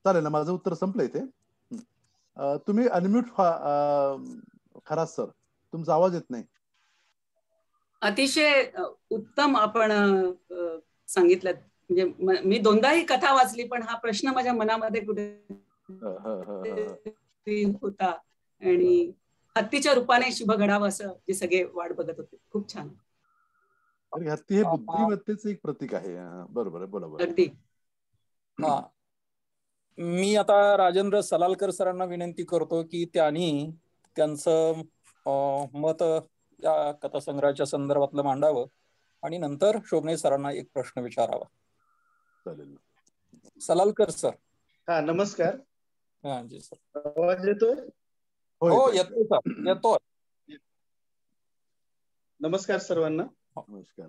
चालेल ना, माझं उत्तर संपलंय ते. तुम्ही अनम्यूट खरा सर, तुमचा आवाज येत नाही. अतिशय उत्तम आपण सांगितलं. म्हणजे मी दोनदाही कथा वाचली, पण हा प्रश्न माझ्या मनामध्ये कुठे होता आणि हत्तीच्या रूपाने शुभ घडावं असं जे सगळे वाट बघत होते. खूप छान. हत्ती हे बुद्धिमत्तेचं एक प्रतीक आहे. बरोबर आहे, बोला बोला. अगदी. हा, मी आता राजेंद्र सलालकर सरांना विनंती करतो की त्यांनी त्यांचं मत या कथासंग्रहाच्या संदर्भातलं मांडावं आणि नंतर शोभणे सरांना एक प्रश्न विचारावा. चालेल. सलालकर सर. हा, नमस्कार. हा जी सर. आवाज येतोय? हो येतोय सर, येतोय. नमस्कार सर्वांना. नमस्कार.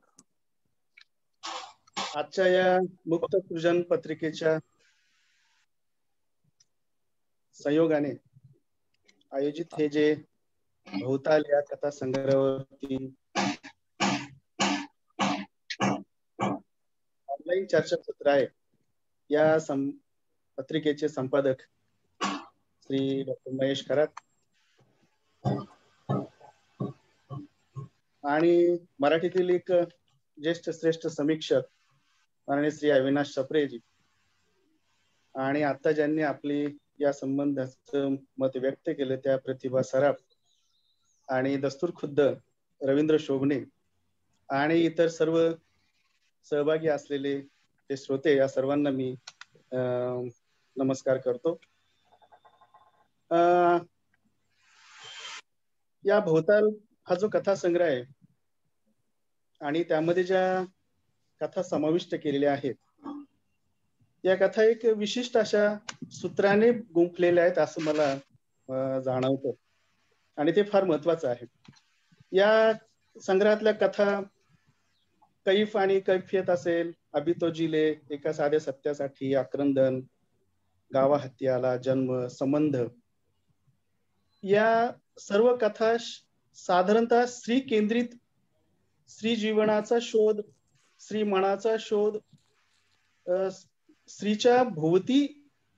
आजच्या या मुक्त सृजन पत्रिकेच्या संयोगाने आयोजित हे जे भोवताल या कथा संग्रहावरती ऑनलाईन चर्चासत्र आहे, या पत्रिकेचे संपादक श्री डॉक्टर महेश खरात आणि मराठीतील एक ज्येष्ठ श्रेष्ठ समीक्षक माननीय श्री अविनाश सप्रेजी आणि आता ज्यांनी आपली या संबंधाचं मत व्यक्त केलं त्या प्रतिभा सराफ आणि दस्तूर खुद्द रवींद्र शोभणे आणि इतर सर्व सहभागी असलेले ते श्रोते, या सर्वांना मी नमस्कार करतो. या भोवताल हा जो कथा संग्रह आहे आणि त्यामध्ये ज्या कथा समाविष्ट केलेल्या आहेत, या कथा एक विशिष्ट अशा सूत्राने गुंफलेल्या आहेत असं मला जाणवतं आणि ते फार महत्वाचं आहे. या संग्रहातल्या कथा कैफ आणि कैफियत असेल, अभी तो जिले, एका साध्या सत्यासाठी, आक्रंदन, गावा हत्ती आला, जन्म, संबंध, या सर्व कथा साधारणतः स्त्री केंद्रित, स्त्री जीवनाचा शोध, स्त्री मनाचा शोध, स्त्रीच्या भोवती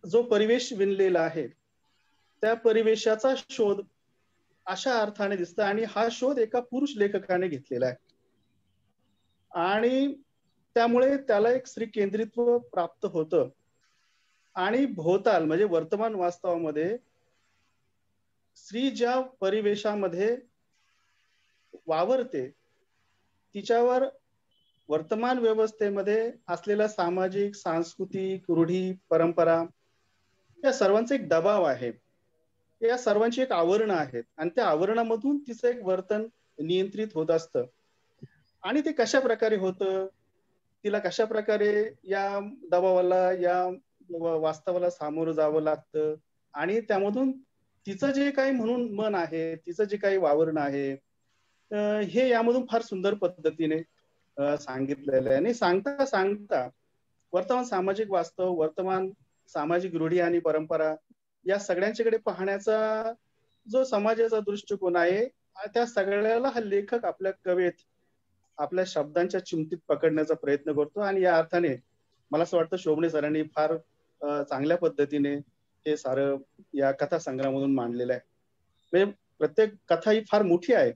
जो परिवेश विणलेला आहे त्या परिवेशाचा शोध अशा अर्थाने दिसतं आणि हा शोध एका पुरुष लेखकाने घेतलेला आहे आणि त्यामुळे त्याला एक स्त्री केंद्रित्व प्राप्त होतं. आणि भोवताल म्हणजे वर्तमान वास्तवामध्ये स्त्री ज्या परिवेशामध्ये वावरते तिच्यावर वर्तमान व्यवस्थेमध्ये असलेला सामाजिक, सांस्कृतिक, रूढी, परंपरा या सर्वांचा एक दबाव आहे, या सर्वांची एक आवरणं आहेत आणि त्या आवरणामधून तिचं एक वर्तन नियंत्रित होत असतं आणि ते कशा प्रकारे होतं, तिला कशा प्रकारे या दबावाला, या वास्तवाला सामोरं जावं लागतं आणि त्यामधून तिचं जे काही म्हणून मन आहे, तिचं जे काही वावरणं आहे, हे यामधून फार सुंदर पद्धतीने सांगितलेलं आहे. आणि सांगता सांगता वर्तमान सामाजिक वास्तव, वर्तमान सामाजिक रूढी आणि परंपरा या सगळ्यांच्याकडे पाहण्याचा जो समाजाचा दृष्टिकोन आहे त्या सगळ्याला हा लेखक आपल्या कवेत, आपल्या शब्दांच्या चिमटीत पकडण्याचा प्रयत्न करतो आणि या अर्थाने मला असं वाटतं शोभणे सरांनी फार चांगल्या पद्धतीने हे सारं या कथा संग्रहामधून मांडलेलं आहे. म्हणजे प्रत्येक कथा ही फार मोठी आहे,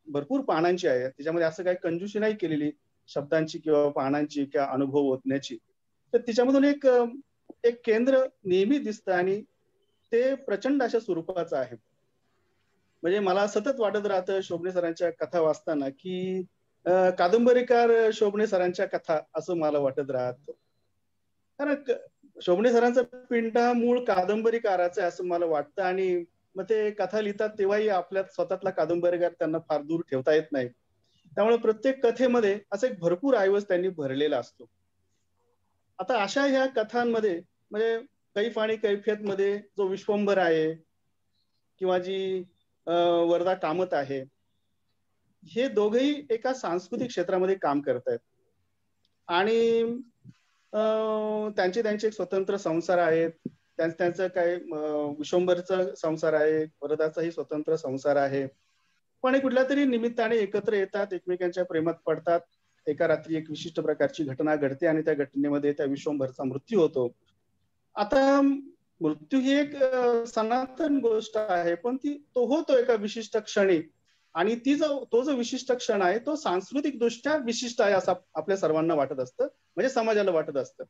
भरपूर पानांची आहे, त्याच्यामध्ये असं काही कंजूसी नाही केलेली शब्दांची किंवा पानांची किंवा अनुभव ओतण्याची. तर तिच्यामधून एक केंद्र नेहमी दिसतं आणि ते प्रचंड अशा स्वरूपाचं आहे. म्हणजे मला सतत वाटत राहतं शोभणे सरांच्या कथा वाचताना की कादंबरीकार शोभणे सरांच्या कथा असं मला वाटत राहतं. कारण शोभणे सरांचा पिंडा मूळ कादंबरीकाराचा आहे असं मला वाटतं आणि मग ते कथा लिहितात तेव्हाही आपल्यात स्वतःतला कादंबरीकार त्यांना फार दूर ठेवता येत नाही. त्यामुळे प्रत्येक कथेमध्ये असं एक भरपूर ऐवज त्यांनी भरलेला असतो. आता अशा ह्या कथांमध्ये म्हणजे कैफ आणि कैफियत मध्ये जो विश्वंभर आहे किंवा जी वरदा कामत आहे, हे दोघेही एका सांस्कृतिक क्षेत्रामध्ये काम करतायत आणि त्यांचे त्यांचे स्वतंत्र संसार आहेत, त्यांचं काय विश्वंभरचा संसार आहे, वरदाचाही स्वतंत्र संसार आहे, पण कुठल्या तरी निमित्ताने एकत्र येतात, एकमेकांच्या प्रेमात पडतात. एका रात्री एक विशिष्ट प्रकारची घटना घडते आणि त्या घटनेमध्ये त्या विश्वंभरचा मृत्यू होतो. आता मृत्यू ही एक सनातन गोष्ट आहे, पण तो होतो एका विशिष्ट क्षणी, आणि तो जो विशिष्ट क्षण आहे तो सांस्कृतिक दृष्ट्या विशिष्ट आहे असं आपल्या सर्वांना वाटत असतं, म्हणजे समाजाला वाटत असतं.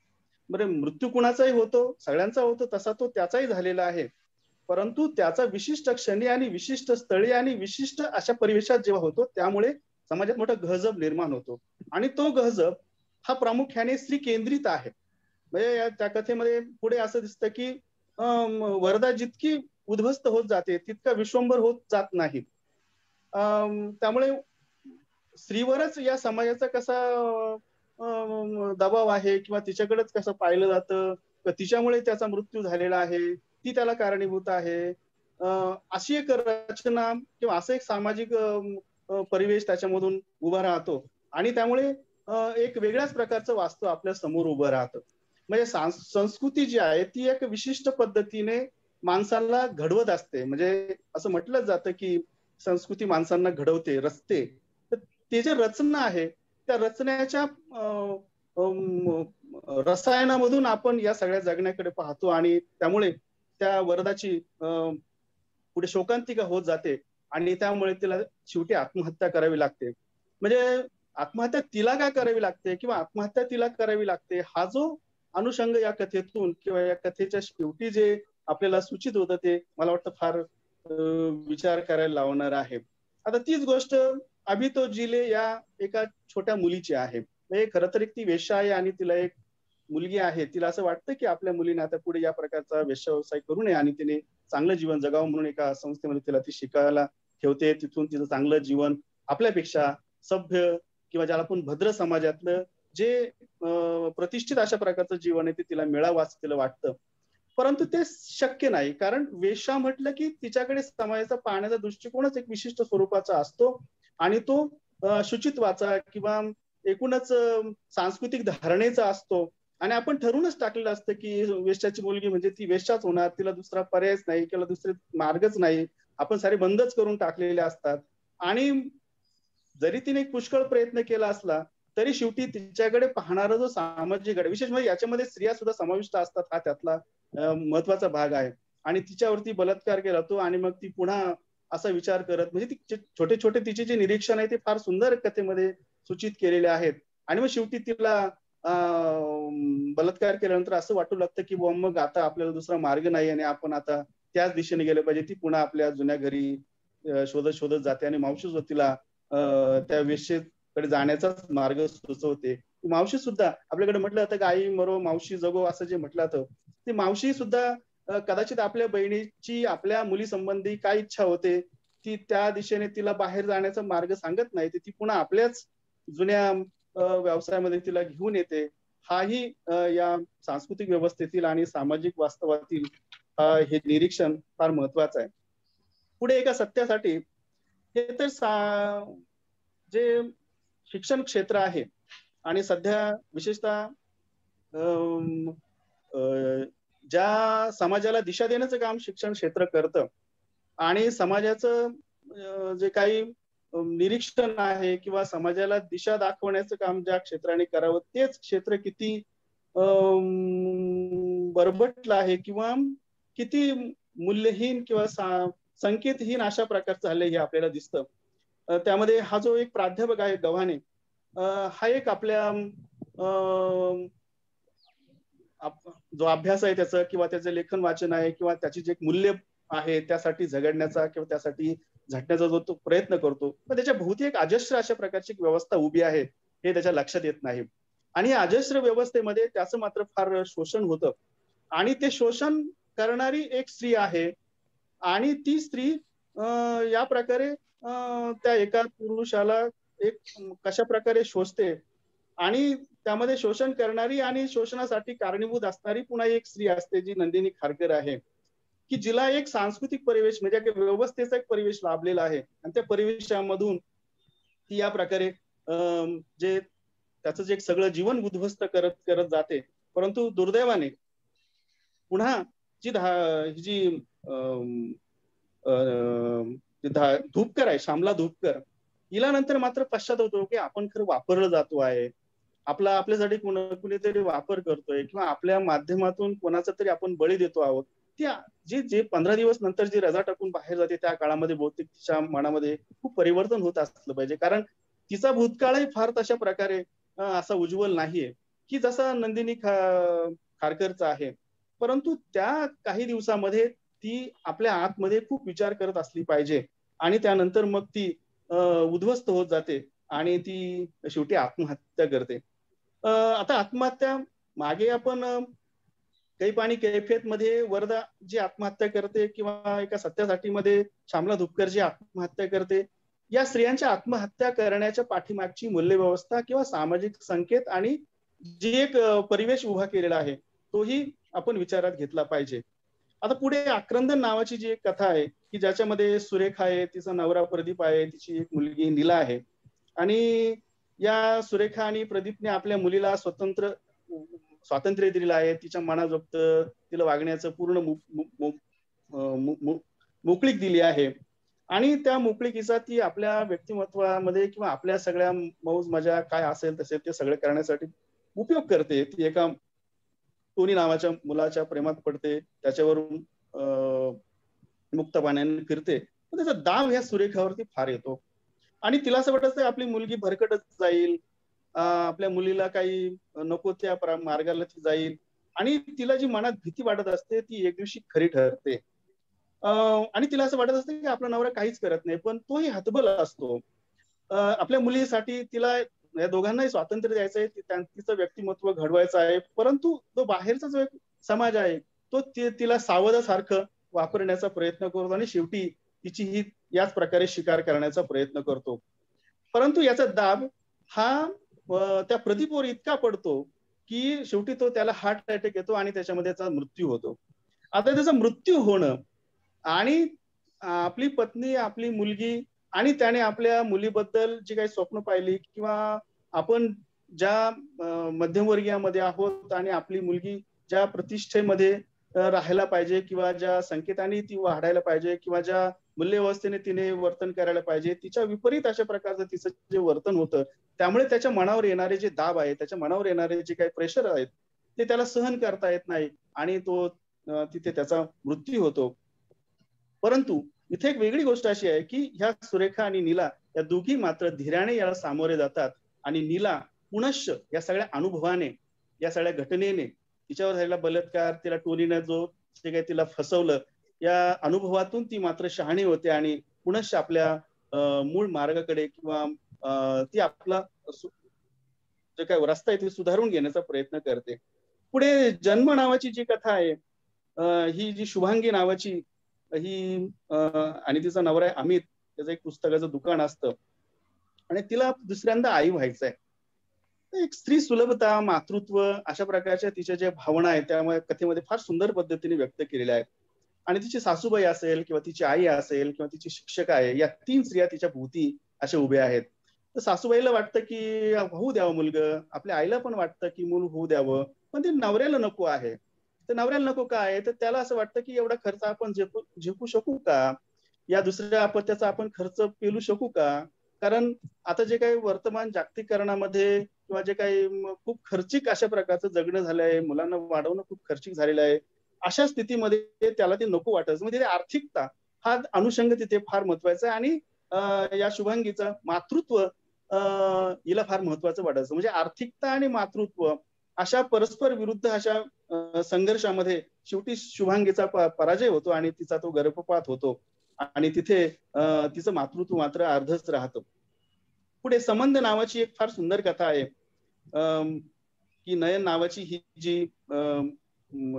बरं, मृत्यू कुणाचाही होतो, सगळ्यांचा होतो, तसा तो त्याचाही झालेला आहे, परंतु त्याचा विशिष्ट क्षणी आणि विशिष्ट स्थळी आणि विशिष्ट अशा परिवेशात जेव्हा होतो, त्यामुळे समाजात मोठा गहजब निर्माण होतो. आणि तो गहजब हा प्रामुख्याने स्त्री केंद्रित आहे. म्हणजे त्या कथेमध्ये पुढे असं दिसतं की वरदा जितकी उद्ध्वस्त होत जाते तितका विश्वंभर होत जात नाही. त्यामुळे स्त्रीवरच या समाजाचा कसा दबाव आहे किंवा तिच्याकडेच कसं पाहिलं जातं, तिच्यामुळे त्याचा मृत्यू झालेला आहे, ती त्याला कारणीभूत आहे, अशी एक रचना किंवा असं एक सामाजिक परिवेश त्याच्यामधून उभा राहतो. आणि त्यामुळे एक वेगळ्याच प्रकारचं वास्तव आपल्या समोर उभं राहतं. म्हणजे संस्कृती जी आहे ती एक विशिष्ट पद्धतीने माणसाला घडवत असते. म्हणजे असं म्हटलं जातं की संस्कृती माणसांना घडवते, रचते. तर ते जे रचना आहे त्या रचण्याच्या रसायनामधून आपण या सगळ्या जगण्याकडे पाहतो, आणि त्यामुळे त्या वरदाची पुढे शोकांतिका होत जाते आणि त्यामुळे तिला शेवटी आत्महत्या करावी लागते. म्हणजे आत्महत्या तिला काय करावी लागते किंवा आत्महत्या तिला करावी लागते, हा जो अनुषंग या कथेतून किंवा या कथेच्या शेवटी जे आपल्याला सूचित होतं ते मला वाटतं फार विचार करायला लावणार आहे. आता तीच गोष्ट अभि तो जिले या एका छोट्या मुलीची आहे. खरं तर ती वेश्या आहे आणि तिला एक मुलगी आहे. तिला असं वाटतं की आपल्या मुलीने आता पुढे या प्रकारचा वेश्या व्यवसाय करू नये आणि तिने चांगलं जीवन जगावं, म्हणून एका संस्थेमध्ये तिला ती शिकायला ठेवते. तिथून तिचं चांगलं जीवन आपल्यापेक्षा सभ्य किंवा ज्याला आपण भद्र समाजातलं जे प्रतिष्ठित अशा प्रकारचं जीवन आहे ते तिला मिळावं असं तिला वाटतं. परंतु ते शक्य नाही, कारण वेश्या म्हटलं की तिच्याकडे समाजाचा पाहण्याचा दृष्टिकोनच एक विशिष्ट स्वरूपाचा असतो आणि तो शुचित्वाचा किंवा एकूणच सांस्कृतिक धारणेचा असतो. आणि आपण ठरूनच टाकलेलं असतं की वेश्याची मुलगी म्हणजे ती वेश्याच होणार, तिला दुसरा पर्यायच नाही किंवा दुसरे मार्गच नाही, आपण सारे बंदच करून टाकलेले असतात. आणि जरी तिने पुष्कळ प्रयत्न केला असला तरी शेवटी तिच्याकडे पाहणारा जो सामाजिक गट, विशेष म्हणजे याच्यामध्ये स्त्रिया सुद्धा समाविष्ट असतात, हा त्यातला महत्वाचा भाग आहे. आणि तिच्यावरती बलात्कार केला तो आणि मग ती पुन्हा असा विचार करत, म्हणजे ती छोटे छोटे तिचे जे निरीक्षण आहे ते फार सुंदर कथेमध्ये सूचित केलेले आहेत. आणि मग शेवटी तिला बलात्कार केल्यानंतर असं वाटू लागतं की मग आता आपल्याला दुसरा मार्ग नाही आणि आपण आता त्याच दिशेने गेलं पाहिजे. ती पुन्हा आपल्या जुन्या घरी शोधत शोधत जाते आणि मावशी तिला त्या वेश्येकडे जाण्याचाच मार्ग सुचवते. मावशी सुद्धा आपल्याकडे म्हटलं जातं की आई मरो मावशी जगो असं जे म्हटलं जातं, ती मावशी सुद्धा कदाचित आपल्या बहिणीची आपल्या मुली संबंधी काय इच्छा होते ती त्या दिशेने तिला बाहेर जाण्याचा मार्ग सांगत नाही, ती पुन्हा आपल्याच जुन्या व्यवसायामध्ये तिला घेऊन येते. हाही या सांस्कृतिक व्यवस्थेतील आणि सामाजिक वास्तवातील हे निरीक्षण फार महत्वाचं आहे. पुढे एका सत्यासाठी हे तर जे शिक्षण क्षेत्र आहे आणि सध्या विशेषतः ज्या समाजाला दिशा देण्याचं काम शिक्षण क्षेत्र करतं आणि समाजाचं जे काही निरीक्षण आहे किंवा समाजाला दिशा दाखवण्याचं काम ज्या क्षेत्राने करावं तेच क्षेत्र किती बरबटलं आहे किंवा किती मूल्यहीन किंवा संकेतहीन अशा प्रकारचं झालंय हे आपल्याला दिसतं. त्यामध्ये हा जो एक प्राध्यापक आहे गव्हाणे, हा एक आपल्या जो अभ्यास आहे त्याचं किंवा त्याचं लेखन वाचन आहे किंवा त्याची जे मूल्य आहे त्यासाठी झगडण्याचा किंवा त्यासाठी झटण्याचा जो तो प्रयत्न करतो, पण त्याच्या भोवती एक अजस्र अशा प्रकारची व्यवस्था उभी आहे हे त्याच्या लक्षात येत नाही. आणि या अजस्र व्यवस्थेमध्ये त्याचं मात्र फार शोषण होतं आणि ते शोषण करणारी एक स्त्री आहे आणि ती स्त्री या प्रकारे त्या एका पुरुषाला एक कशा प्रकारे शोषते आणि त्यामध्ये शोषण करणारी आणि शोषणासाठी कारणीभूत असणारी पुन्हा एक स्त्री असते जी नंदिनी खारकर आहे, की जिला एक सांस्कृतिक परिवेश म्हणजे व्यवस्थेचा एक परिवेश लाभलेला आहे आणि त्या परिवेशामधून ती या प्रकारे जे त्याचं जे सगळं जीवन उद्ध्वस्त करत करत जाते परंतु दुर्दैवाने पुन्हा जी धूपकर आहे, श्यामला धूपकर, हिला नंतर मात्र पश्चाताप होतो की आपण खरं वापरलं जातो आहे, आपल्यासाठी कुणीतरी वापर करतोय किंवा आपल्या माध्यमातून कोणाचा तरी आपण बळी देतो आहोत. ती जे 15 दिवस नंतर जी रजा टाकून बाहेर जाते त्या काळामध्ये बहुतेक तिच्या मनामध्ये खूप परिवर्तन होत असलं पाहिजे, कारण तिचा भूतकाळही फार तशा प्रकारे असा उज्ज्वल नाहीये की जसा नंदिनी खारकरचा आहे. परंतु त्या काही दिवसामध्ये ती आपल्या आतमध्ये खूप विचार करत असली पाहिजे आणि त्यानंतर मग ती उद्ध्वस्त होत जाते आणि ती शेवटी आत्महत्या करते. आता आत्महत्या मागे आपण काही पाणी कैफियत मध्ये वरदा जी आत्महत्या करते किंवा एका सत्यासाठी मध्ये श्यामला धुपकर जी आत्महत्या करते, या स्त्रियांच्या आत्महत्या करण्याच्या पाठीमागची मूल्यव्यवस्था किंवा सामाजिक संकेत आणि जी एक परिवेश उभा केलेला आहे तोही आपण विचारात घेतला पाहिजे. आता पुढे आक्रंदन नावाची जी एक कथा आहे की ज्याच्यामध्ये सुरेखा आहे, तिचा नवरा प्रदीप आहे, तिची एक मुलगी नीला आहे आणि या सुरेखा आणि प्रदीपने आपल्या मुलीला स्वातंत्र्य दिलेलं आहे, तिच्या मनाजोगत तिला वागण्याचं पूर्ण मोकळीक दिली आहे आणि त्या मोकळीकीचा ती आपल्या व्यक्तिमत्वामध्ये किंवा आपल्या सगळ्या मौज मजा काय असेल तसे ते सगळं करण्यासाठी उपयोग करते. ती एका टोनी नावाच्या मुलाच्या प्रेमात पडते, त्याच्यावरून मुक्तपाण्याने फिरते, त्याचा दाव ह्या सुरेखावरती फार येतो आणि तिला असं वाटत आपली मुलगी भरकटच जाईल, आपल्या मुलीला काही नको त्या मार्गाला ती जाईल आणि तिला जी मनात भीती वाटत असते ती एक दिवशी खरी ठरते आणि तिला असं वाटत असते की आपला नवरा काहीच करत नाही, पण तोही हतबल असतो. आपल्या मुलीसाठी तिला या दोघांनाही स्वातंत्र्य द्यायचं आहे, तिचं व्यक्तिमत्व घडवायचं आहे, परंतु तो बाहेरचा जो एक समाज आहे तो तिला सावधासारखं वापरण्याचा प्रयत्न करतो आणि शेवटी तिची ही याच प्रकारे शिकार करण्याचा प्रयत्न करतो. परंतु याचा दाब हा त्या प्रदीपवर इतका पडतो की शेवटी त्याला हार्ट अटॅक येतो आणि त्याच्यामध्ये त्याचा मृत्यू होतो. आता त्याचा मृत्यू होणं आणि आपली पत्नी, आपली मुलगी आणि त्याने आपल्या मुलीबद्दल जी काही स्वप्न पाहिली किंवा आपण ज्या मध्यमवर्गीयामध्ये आहोत आणि आपली मुलगी ज्या प्रतिष्ठेमध्ये राहायला पाहिजे किंवा ज्या संकेताने ती वाढायला पाहिजे किंवा ज्या मूल्यव्यवस्थेने तिने वर्तन करायला पाहिजे, तिच्या विपरीत अशा प्रकारचं तिचं जे वर्तन होतं, त्यामुळे त्याच्या मनावर येणारे जे दाब आहे, त्याच्या मनावर येणारे जे काही प्रेशर आहेत ते त्याला सहन करता येत नाही आणि तो तिथे त्याचा मृत्यू होतो. परंतु इथे एक वेगळी गोष्ट अशी आहे की ह्या सुरेखा आणि नीला या दोघी मात्र धीराने याला सामोरे जातात आणि नीला पुनश्च या सगळ्या अनुभवाने, या सगळ्या घटनेने, तिच्यावर झालेला बलात्कार, तिला टोनीने जे काही तिला फसवलं, या अनुभवातून ती मात्र शहाणी होते आणि पुनश्च आपल्या मूळ मार्गाकडे किंवा ती आपला जे काही रस्ता आहे ते सुधारून घेण्याचा प्रयत्न करते. पुढे जन्म नावाची जी कथा आहे, ही जी शुभांगी नावाची ही आणि तिचा नवरा आहे अमित, त्याचं एक पुस्तकाचं दुकान असतं आणि तिला दुसऱ्यांदा आई व्हायचंय. एक स्त्री सुलभता, मातृत्व अशा प्रकारच्या तिच्या ज्या भावना आहेत त्यामुळे कथेमध्ये फार सुंदर पद्धतीने व्यक्त केलेल्या आहेत आणि तिची सासूबाई असेल किंवा तिची आई असेल किंवा तिची शिक्षक आहे, या 3 स्त्रिया तिच्या भोवती अशा उभ्या आहेत. तर सासूबाईला वाटतं की होऊ द्यावं मुलगं, आपल्या आईला पण वाटतं की मूल होऊ द्यावं, पण ते नवऱ्याला नको आहे. तर नवऱ्याला नको का आहे, तर त्याला असं वाटतं की एवढा खर्च आपण झेपू शकू का, या दुसऱ्या अपत्याचा आपण खर्च पेलू शकू का, कारण आता जे काही वर्तमान जागतिकीकरणामध्ये किंवा जे काही खूप खर्चिक अशा प्रकारचं जगणं झालं आहे, मुलांना वाढवणं खूप खर्चिक झालेलं आहे, अशा स्थितीमध्ये त्याला ते नको वाटत. म्हणजे आर्थिकता हा अनुषंग तिथे फार महत्वाचा आहे आणि या शुभांगीचं मातृत्व हिला फार महत्वाचं वाटायचं. म्हणजे आर्थिकता आणि मातृत्व अशा परस्पर विरुद्ध अशा संघर्षामध्ये शेवटी शुभांगीचा पराजय होतो आणि तिचा तो गर्भपात होतो आणि तिथे तिचं मातृत्व मात्र अर्धच राहतं. पुढे संबंध नावाची एक फार सुंदर कथा आहे की नयन नावाची ही जी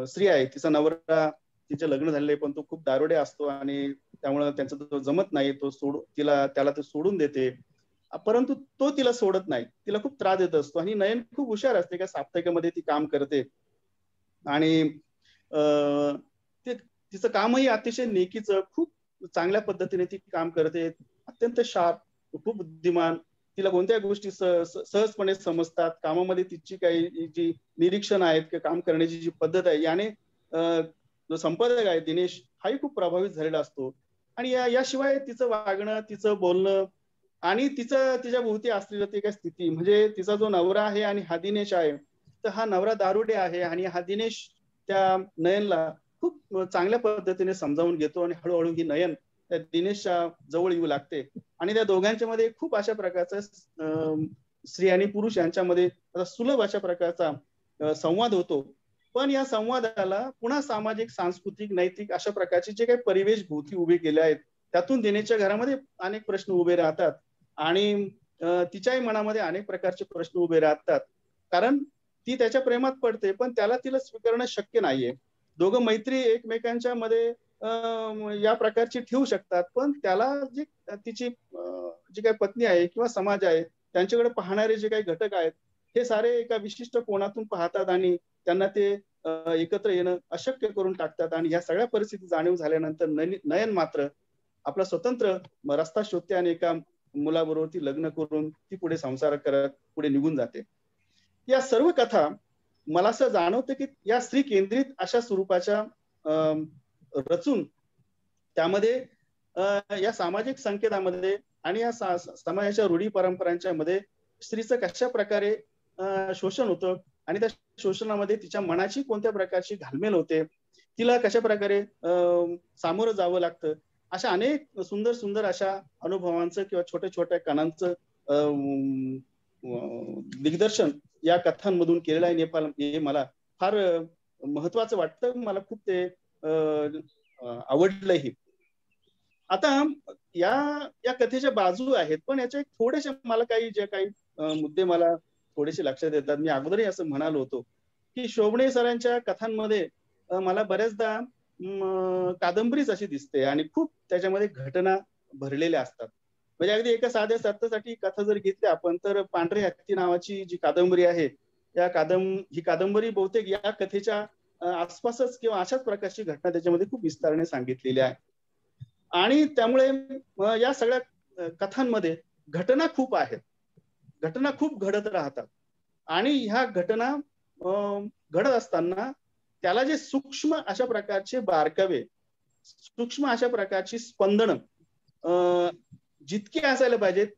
स्त्री आहे, तिचा नवरा, तिचे लग्न झालेले पण तो खूप दारुडे असतो आणि त्यामुळे त्यांचं तो जमत नाही, त्याला ते सोडून देते, परंतु तो तिला सोडत नाही, तिला खूप त्रास देत असतो आणि नयन खूप हुशार असते, का साप्ताहिकामध्ये ती काम करते आणि तिचं कामही अतिशय नेकीचं, खूप चांगल्या पद्धतीने ती काम करते, अत्यंत शार्प, खूप बुद्धिमान तिला कोणत्या गोष्टी सहजपणे समजतात, कामामध्ये तिची काही जी निरीक्षण आहेत किंवा काम करण्याची जी पद्धत आहे याने जो संपादक आहे दिनेश हाही खूप प्रभावित झालेला असतो. आणि याशिवाय तिचं वागणं, तिचं बोलणं आणि तिच्या भोवती असलेलं ते काय स्थिती, म्हणजे तिचा जो नवरा आहे आणि हा दिनेश आहे, तर हा नवरा दारुडे आहे आणि हा दिनेश त्या नयनला खूप चांगल्या पद्धतीने समजावून घेतो आणि हळूहळू ही नयन त्या दिनेशच्या जवळ येऊ लागते आणि त्या दोघांच्या मध्ये खूप अशा प्रकारचा स्त्री आणि पुरुष यांच्यामध्ये सुलभ अशा प्रकारचा संवाद होतो. पण या संवादाला पुन्हा सामाजिक, सांस्कृतिक, नैतिक अशा प्रकारचे जे काही परिवेश भोवती उभे केले आहेत त्यातून दिनेशच्या घरामध्ये अनेक प्रश्न उभे राहतात आणि तिच्याही मनामध्ये अनेक प्रकारचे प्रश्न उभे राहतात. कारण ती त्याच्या प्रेमात पडते पण तिला स्वीकारणं शक्य नाहीये. दोघं मैत्री एकमेकांच्या मध्ये या प्रकारची ठेवू शकतात पण त्याला जी तिची जी काही पत्नी आहे किंवा समाज आहे त्यांच्याकडे पाहणारे जे काही घटक आहेत हे सारे एका विशिष्ट कोणातून पाहतात आणि त्यांना ते एकत्र येणं अशक्य करून टाकतात. आणि या सगळ्या परिस्थिती जाणीव झाल्यानंतर नयन मात्र आपला स्वतंत्र रस्ता शोधते आणि एका मुलाबरोबर ती लग्न करून ती पुढे संसार करत पुढे निघून जाते. या सर्व कथा मला असं जाणवतं की या स्त्री केंद्रित अशा स्वरूपाच्या रचून त्यामध्ये या सामाजिक संकेतामध्ये आणि या समाजाच्या रूढी परंपरांच्या मध्ये स्त्रीचं कशा प्रकारे शोषण होतं आणि त्या शोषणामध्ये तिच्या मनाची कोणत्या प्रकारची घालमेल होते, तिला कशा प्रकारे सामोरं जावं लागतं, अशा अनेक सुंदर सुंदर अशा अनुभवांचं किंवा छोट्या छोट्या कणांचं दिग्दर्शन या कथांमधून केलेलं आहे नेपाळ. हे मला फार महत्वाचं वाटतं, मला खूप ते आवडलंही. आता या कथेच्या बाजू आहेत पण याच्या थोडेसे मला काही जे काही मुद्दे मला थोडेसे लक्षात येतात. मी अगोदरही असं म्हणालो होतो की शोभणे सरांच्या कथांमध्ये मला बऱ्याचदा कादंबरीच अशी दिसते आणि खूप त्याच्यामध्ये घटना भरलेल्या असतात. म्हणजे अगदी एका साध्या सत्यासाठी कथा जर घेतली आपण तर पांढरे हत्ती नावाची जी कादंबरी आहे ही कादंबरी बहुतेक या कथेच्या आसपासच किंवा अशाच प्रकारची घटना त्याच्यामध्ये खूप विस्ताराने सांगितलेली आहे. आणि त्यामुळे या सगळ्या कथांमध्ये घटना खूप आहेत, घटना खूप घडत राहतात आणि ह्या घटना घडत असताना त्याला जे सूक्ष्म अशा प्रकारचे बारकावे, सूक्ष्म अशा प्रकारची स्पंदन जितके असायला पाहिजेत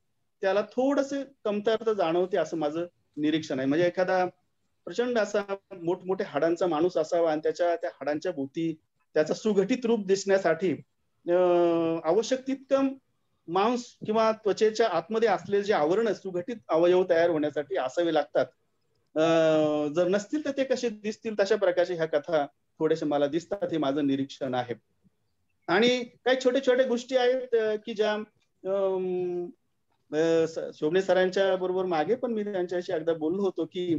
त्याला थोडंसं कमतरता जाणवते असं माझं निरीक्षण आहे. म्हणजे एखादा प्रचंड असा मोठमोठ्या हाडांचा माणूस असावा आणि त्या हाडांच्या भोवती त्याचा सुगठित रूप दिसण्यासाठी आवश्यक तितकं मांस किंवा त्वचेच्या आतमध्ये असलेले जे आवरण सुगठित अवयव तयार होण्यासाठी असावे लागतात. जर नसतील तर ते कसे दिसतील, तशा प्रकारच्या ह्या कथा थोडेसे मला दिसतात, हे माझं निरीक्षण आहे. आणि काही छोटे छोटे गोष्टी आहेत की ज्या शोभणे सरांच्या बरोबर मागे पण मी त्यांच्याशी एकदा बोललो होतो की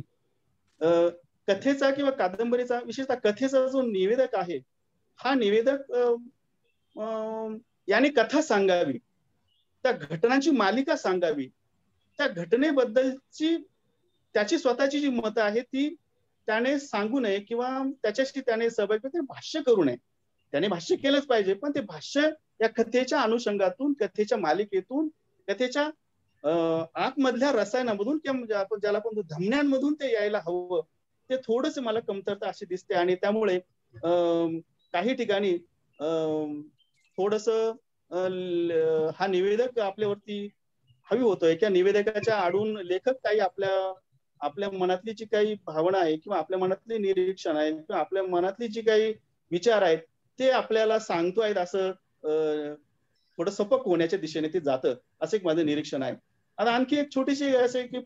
कथेचा किंवा कादंबरीचा, विशेषतः कथेचा जो निवेदक आहे हा निवेदक याने कथा सांगावी, त्या घटनांची मालिका सांगावी, त्या घटनेबद्दलची त्याची स्वतःची जी मतं आहे ती त्याने सांगू नये किंवा त्याच्याशी त्याने सहभागी भाष्य करू नये. त्याने भाष्य केलंच पाहिजे पण ते भाष्य या कथेच्या अनुषंगातून, कथेच्या मालिकेतून, कथेच्या आतमधल्या रसायनामधून किंवा ज्याला आपण धमन्यांमधून ते यायला हवं, ते थोडंसं मला कमतरता अशी दिसते. आणि त्यामुळे काही ठिकाणी थोडंसं हा निवेदक आपल्यावरती हवी होतोय किंवा निवेदकाच्या आडून लेखक काही आपल्या मनातली जी काही भावना आहे किंवा आपल्या मनातले निरीक्षण आहे किंवा आपल्या मनातली जी काही विचार आहेत ते आपल्याला सांगतो आहेत असं थोडं सपक होण्याच्या दिशेने ते जातं, असं एक माझं निरीक्षण आहे. आता आणखी एक छोटीशी असे की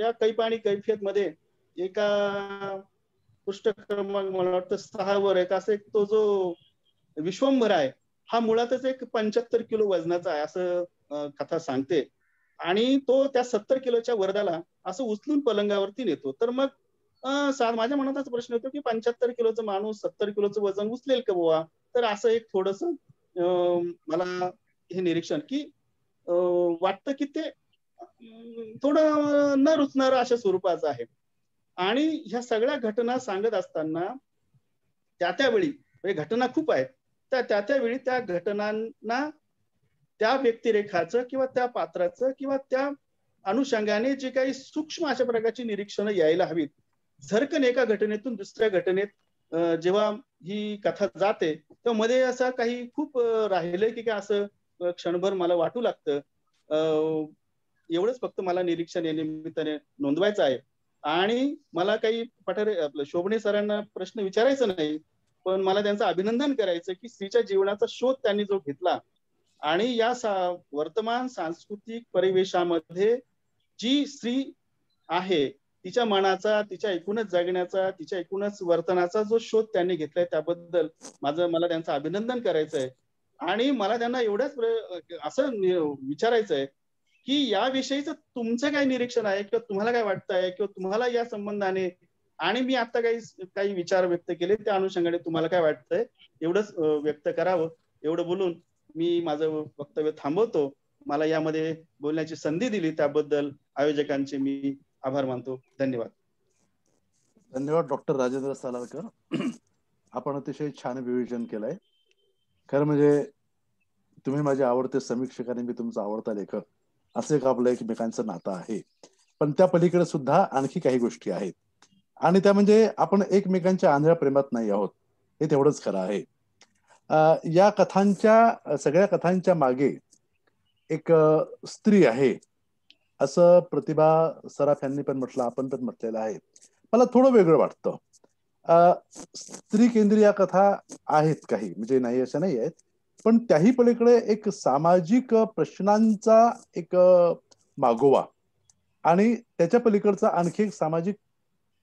या कैफ आणि कैफियत मध्ये एका पृष्ठ क्रमांक मला वाटतं 6 वर एक असं एक तो जो विश्वंभर आहे हा मुळातच एक 75 किलो वजनाचा आहे असं कथा सांगते आणि तो त्या 70 किलोच्या वरदाला असं उचलून पलंगावरती नेतो. तर मग माझ्या मनातच प्रश्न येतो की 75 किलोचा माणूस 70 किलोचं वजन उचलेल का बुवा? तर असं एक थोडस मला हे निरीक्षण की वाटतं की ते थोडं न रुचणार अशा स्वरूपाचं आहे. आणि ह्या सगळ्या घटना सांगत असताना त्यावेळी म्हणजे घटना खूप आहेत, त्यावेळी त्या घटनांना त्या व्यक्तिरेखाचं किंवा त्या पात्राचं किंवा त्या अनुषंगाने जे काही सूक्ष्म अशा प्रकारची निरीक्षणं यायला हवीत. झरकन एका घटनेतून दुसऱ्या घटनेत जेव्हा ही कथा जाते तेव्हा मध्ये असं काही खूप राहिलंय की काय असं क्षणभर मला वाटू लागतं. एवढंच फक्त मला निरीक्षण या निमित्ताने नोंदवायचं आहे. आणि मला काही पठारे आपलं शोभणे सरांना प्रश्न विचारायचा नाही, पण मला त्यांचं अभिनंदन करायचं की स्त्रीच्या जीवनाचा शोध त्यांनी जो घेतला आणि या वर्तमान सांस्कृतिक परिवेशामध्ये जी स्त्री आहे तिच्या मनाचा, तिच्या एकूणच जगण्याचा, तिच्या एकूणच वर्तनाचा जो शोध त्यांनी घेतलाय त्याबद्दल मला त्यांचं अभिनंदन करायचं आहे. आणि मला त्यांना एवढंच असं विचारायचं आहे की याविषयीचं तुमचं काय निरीक्षण आहे किंवा तुम्हाला काय वाटतंय किंवा तुम्हाला या संबंधाने, आणि मी आता काही विचार व्यक्त केले त्या अनुषंगाने तुम्हाला काय वाटतंय एवढंच व्यक्त करावं. एवढं बोलून मी माझं वक्तव्य थांबवतो. मला यामध्ये बोलण्याची संधी दिली त्याबद्दल आयोजकांचे मी आभार मानतो. धन्यवाद. धन्यवाद डॉक्टर राजेंद्र सालारकर. आपण अतिशय छान विवेचन केलंय. खरं म्हणजे तुम्ही माझे आवडते समीक्षक आणि मी तुमचा आवडता लेखक, असं एक आपलं एकमेकांचं नातं आहे. पण त्या पलीकडे सुद्धा आणखी काही गोष्टी आहेत आणि त्या म्हणजे आपण एकमेकांच्या आंधळ्या प्रेमात नाही आहोत, हे तेवढंच खरं आहे. या कथांच्या सगळ्या कथांच्या मागे एक स्त्री आहे असं प्रतिभा सराफ यांनी पण म्हटलं, आपण पण म्हटलेलं आहे. मला थोडं वेगळं वाटतं. स्त्री केंद्रीय कथा आहेत काही, म्हणजे नाही अशा नाही आहेत, पण त्याही पलीकडे एक सामाजिक प्रश्नांचा एक मागोवा आणि त्याच्या पलीकडचा आणखी एक सामाजिक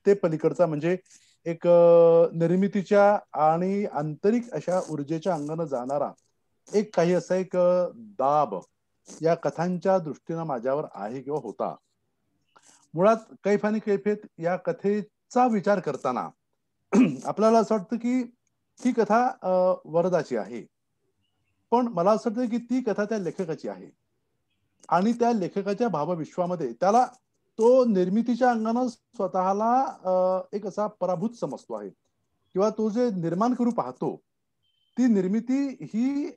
ते पलीकडचा म्हणजे एक निर्मितीच्या आणि आंतरिक अशा ऊर्जेच्या अंगाने जाणारा एक काही असा एक दाब या कथांच्या दृष्टीनं माझ्यावर आहे किंवा होता. मुळात कैफ आणि कैफियत या कथेचा विचार करताना आपल्याला असं वाटतं की ही कथा वरदाची आहे, पण मला असं वाटतं की ती कथा त्या लेखकाची आहे आणि त्या लेखकाच्या भावविश्वामध्ये त्याला तो निर्मितीच्या अंगानं स्वतःला एक असा पराभूत समजतो आहे किंवा तो जे निर्माण करू पाहतो ती निर्मिती ही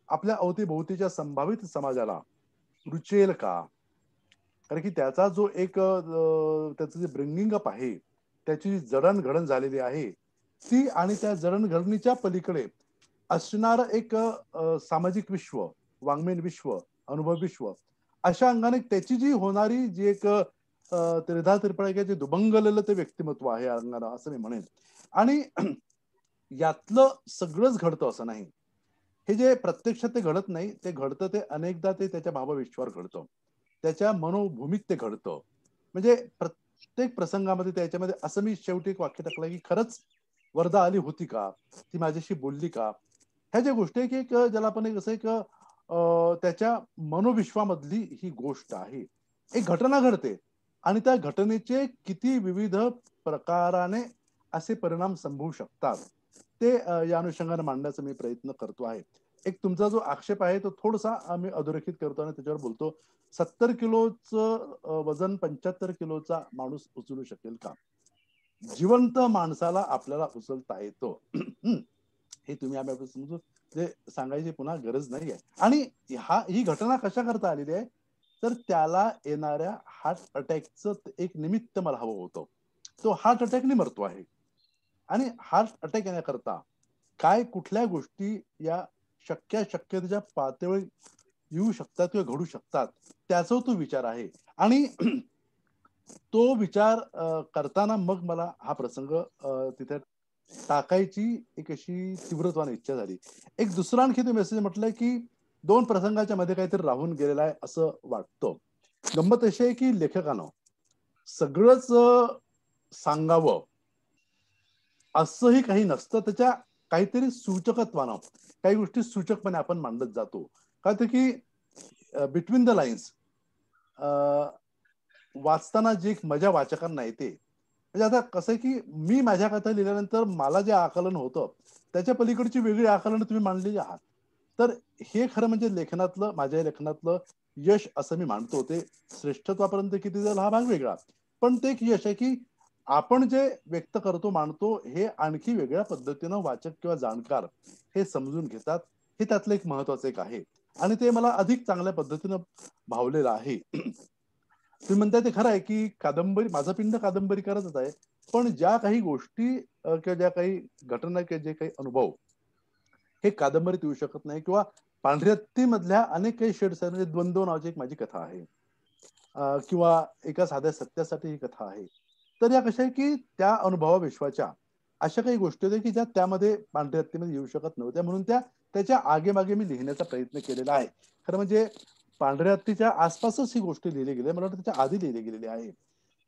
आपल्या अवतीभोवतीच्या संभावित समाजाला रुचेल का? कारण की त्याचा जो एक त्याचं जे ब्रिंगिंग अप आहे, त्याची जडणघडण झालेली आहे ती, आणि त्या जडणघडणीच्या पलीकडे असणार एक सामाजिक विश्व, वाङ्मयीन विश्व, अनुभव विश्व, अशा अंगाने त्याची जी होणारी जी एक त्रिधा त्रिपळाचे जे दुभंगलेलं ते व्यक्तिमत्व आहे अंगानं, असं मी म्हणेन. आणि यातलं सगळंच घडतं असं नाही. हे जे प्रत्यक्षात ते घडत नाही, ते घडतं ते अनेकदा ते त्याच्या भावविश्वावर घडतं, त्याच्या मनोभूमीत ते घडतं. म्हणजे प्रत्येक प्रसंगामध्ये त्याच्यामध्ये असं मी शेवटी एक वाक्य टाकलं की खरंच वर्धा आली होती का, ती माझ्याशी बोलली का, ह्या ज्या गोष्टी आहे की एक ज्याला आपण एक असं एक त्याच्या मनोविश्वामधली ही गोष्ट आहे. एक घटना घडते आणि त्या घटनेचे किती विविध प्रकाराने असे परिणाम संभवू शकतात ते या अनुषंगाने मांडण्याचा मी प्रयत्न करतो आहे. एक तुमचा जो आक्षेप आहे तो थोडासा आम्ही अधोरेखित करतो आणि त्याच्यावर बोलतो, 70 किलोचं वजन 75 किलोचा माणूस उचलू शकेल का? जिवंत माणसाला आपल्याला उचलता येतो. हे तुम्ही आम्ही समजू जे सांगायची पुन्हा गरज नाही आहे. आणि ही घटना कशा करता आलेली आहे, तर त्याला येणाऱ्या हार्ट अटॅकचं एक निमित्त मला हवं होतं. तो हार्ट अटॅकने मरतो आहे आणि हार्ट अटॅक येण्याकरता काय कुठल्या गोष्टी या शक्यतेच्या पातळीवर येऊ शकतात किंवा घडू शकतात त्याचा तो विचार आहे. आणि तो विचार करताना मग मला हा प्रसंग तिथे टाकायची एक अशी तीव्रत्वाने इच्छा झाली. एक दुसरा आणखी तो मेसेज म्हटलंय की 2 प्रसंगाच्या मध्ये काहीतरी राहून गेलेला आहे असं वाटतं. गंमत अशी आहे की लेखकानं सगळंच सांगावं असंही काही नसतं. त्याच्या काहीतरी सूचकत्वानं काही गोष्टी सूचकपणे आपण मांडत जातो. काय तर की बिटवीन द लाईन्स वाचताना जी एक मजा वाचकांना येते, म्हणजे आता कसं आहे की मी माझ्या कथा लिहिल्यानंतर मला जे आकलन होतं त्याच्या पलीकडची वेगळी आकलन तुम्ही मांडलेली आहात. तर हे खरं म्हणजे लेखनातलं, माझ्या लेखनातलं यश असं मी मानतो. ते श्रेष्ठत्वापर्यंत किती जाईल हा भाग वेगळा, पण ते एक यश आहे की आपण जे व्यक्त करतो, मांडतो, हे आणखी वेगळ्या पद्धतीनं वाचक किंवा जाणकार हे समजून घेतात. हे त्यातलं एक महत्वाचं एक आहे. आणि ते मला अधिक चांगल्या पद्धतीनं भावलेलं आहे. तुम्ही म्हणताय ते खरं आहे की कादंबरी, माझा पिंड कादंबरीकारच आहे, पण ज्या काही गोष्टी किंवा ज्या काही घटना किंवा जे काही अनुभव हे कादंबरीत येऊ शकत नाही, किंवा पांढऱ्या हत्ती मधल्या अनेक काही शेड्स आहेत. म्हणजे द्वंद्व नावाची एक माझी कथा आहे, किंवा एका साध्या सत्यासाठी ही कथा आहे. तर या कशा आहे की त्या अनुभवा विश्वाच्या अशा काही गोष्टी होत्या की ज्या त्यामध्ये पांढऱ्या हत्तीमध्ये येऊ शकत नव्हत्या, म्हणून त्याच्या आगे मागे मी लिहिण्याचा प्रयत्न केलेला आहे. खरं म्हणजे पांढऱ्या हत्तीच्या आसपासच ही गोष्ट लिहिली गेली, मला वाटतं त्याच्या आधी लिहिली गेलेली आहे.